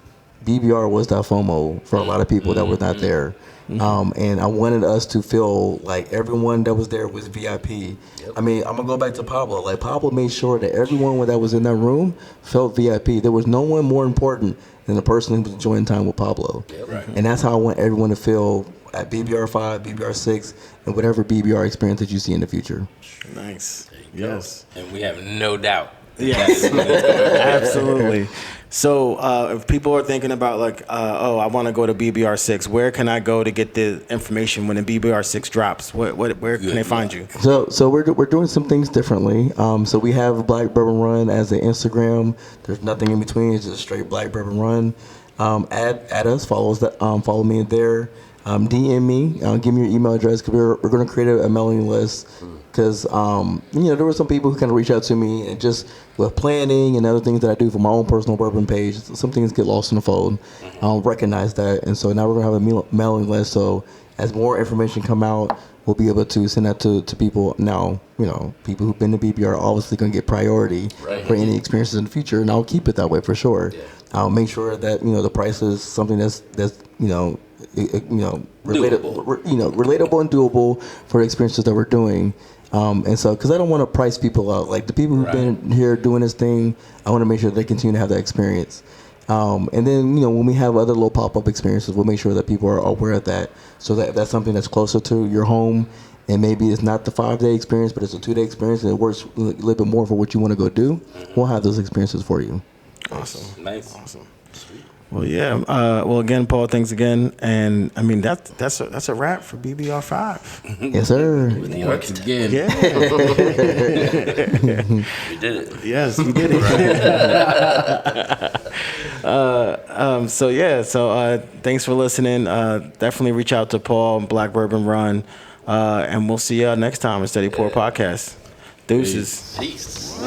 S5: BBR was that FOMO for a lot of people that were not there. And I wanted us to feel like everyone that was there was VIP. Yep. I mean, I'm going to go back to Pablo. Like, Pablo made sure that everyone that was in that room felt VIP. There was no one more important than the person who was enjoying time with Pablo.
S2: Yep. Right.
S5: And that's how I want everyone to feel at BBR5, BBR6, and whatever BBR experience that you see in the future.
S4: Nice.
S1: Yes. And we have no doubt.
S4: Yes, absolutely. So if people are thinking about like, I want to go to BBR6, where can I go to get the information when the BBR6 drops? Where can they find you?
S5: So we're doing some things differently. So we have Black Bourbon Run as an Instagram. There's nothing in between. It's just straight Black Bourbon Run. Add us, follow me there. DM me, give me your email address because we're going to create a mailing list. Because there were some people who kind of reach out to me and just with planning and other things that I do for my own personal bourbon page, some things get lost in the fold. I don't recognize that, and so now we're gonna have a mailing list. So as more information come out, we'll be able to send that to people. Now, people who've been to BBR are obviously gonna get priority for any experiences in the future, and I'll keep it that way for sure. Yeah. I'll make sure that the price is something that's relatable, relatable and doable for the experiences that we're doing. And so, because I don't want to price people out. Like the people who've been here doing this thing, I want to make sure they continue to have that experience. And then, when we have other little pop-up experiences, we'll make sure that people are aware of that. So that's something that's closer to your home. And maybe it's not the 5-day experience, but it's a 2-day experience and it works a little bit more for what you want to go do. We'll have those experiences for you.
S4: Awesome.
S1: Nice.
S4: Awesome. Well, yeah. Well, again, Paul, thanks again. And I mean, that's a wrap for BBR5.
S5: Yes, sir.
S2: With the architect.
S1: Again.
S4: Yeah.
S2: We did it.
S4: Yes, you did it. So thanks for listening. Definitely reach out to Paul and Black Bourbon Run. And we'll see y'all next time on Steady Pour Podcast. Deuces.
S2: Peace.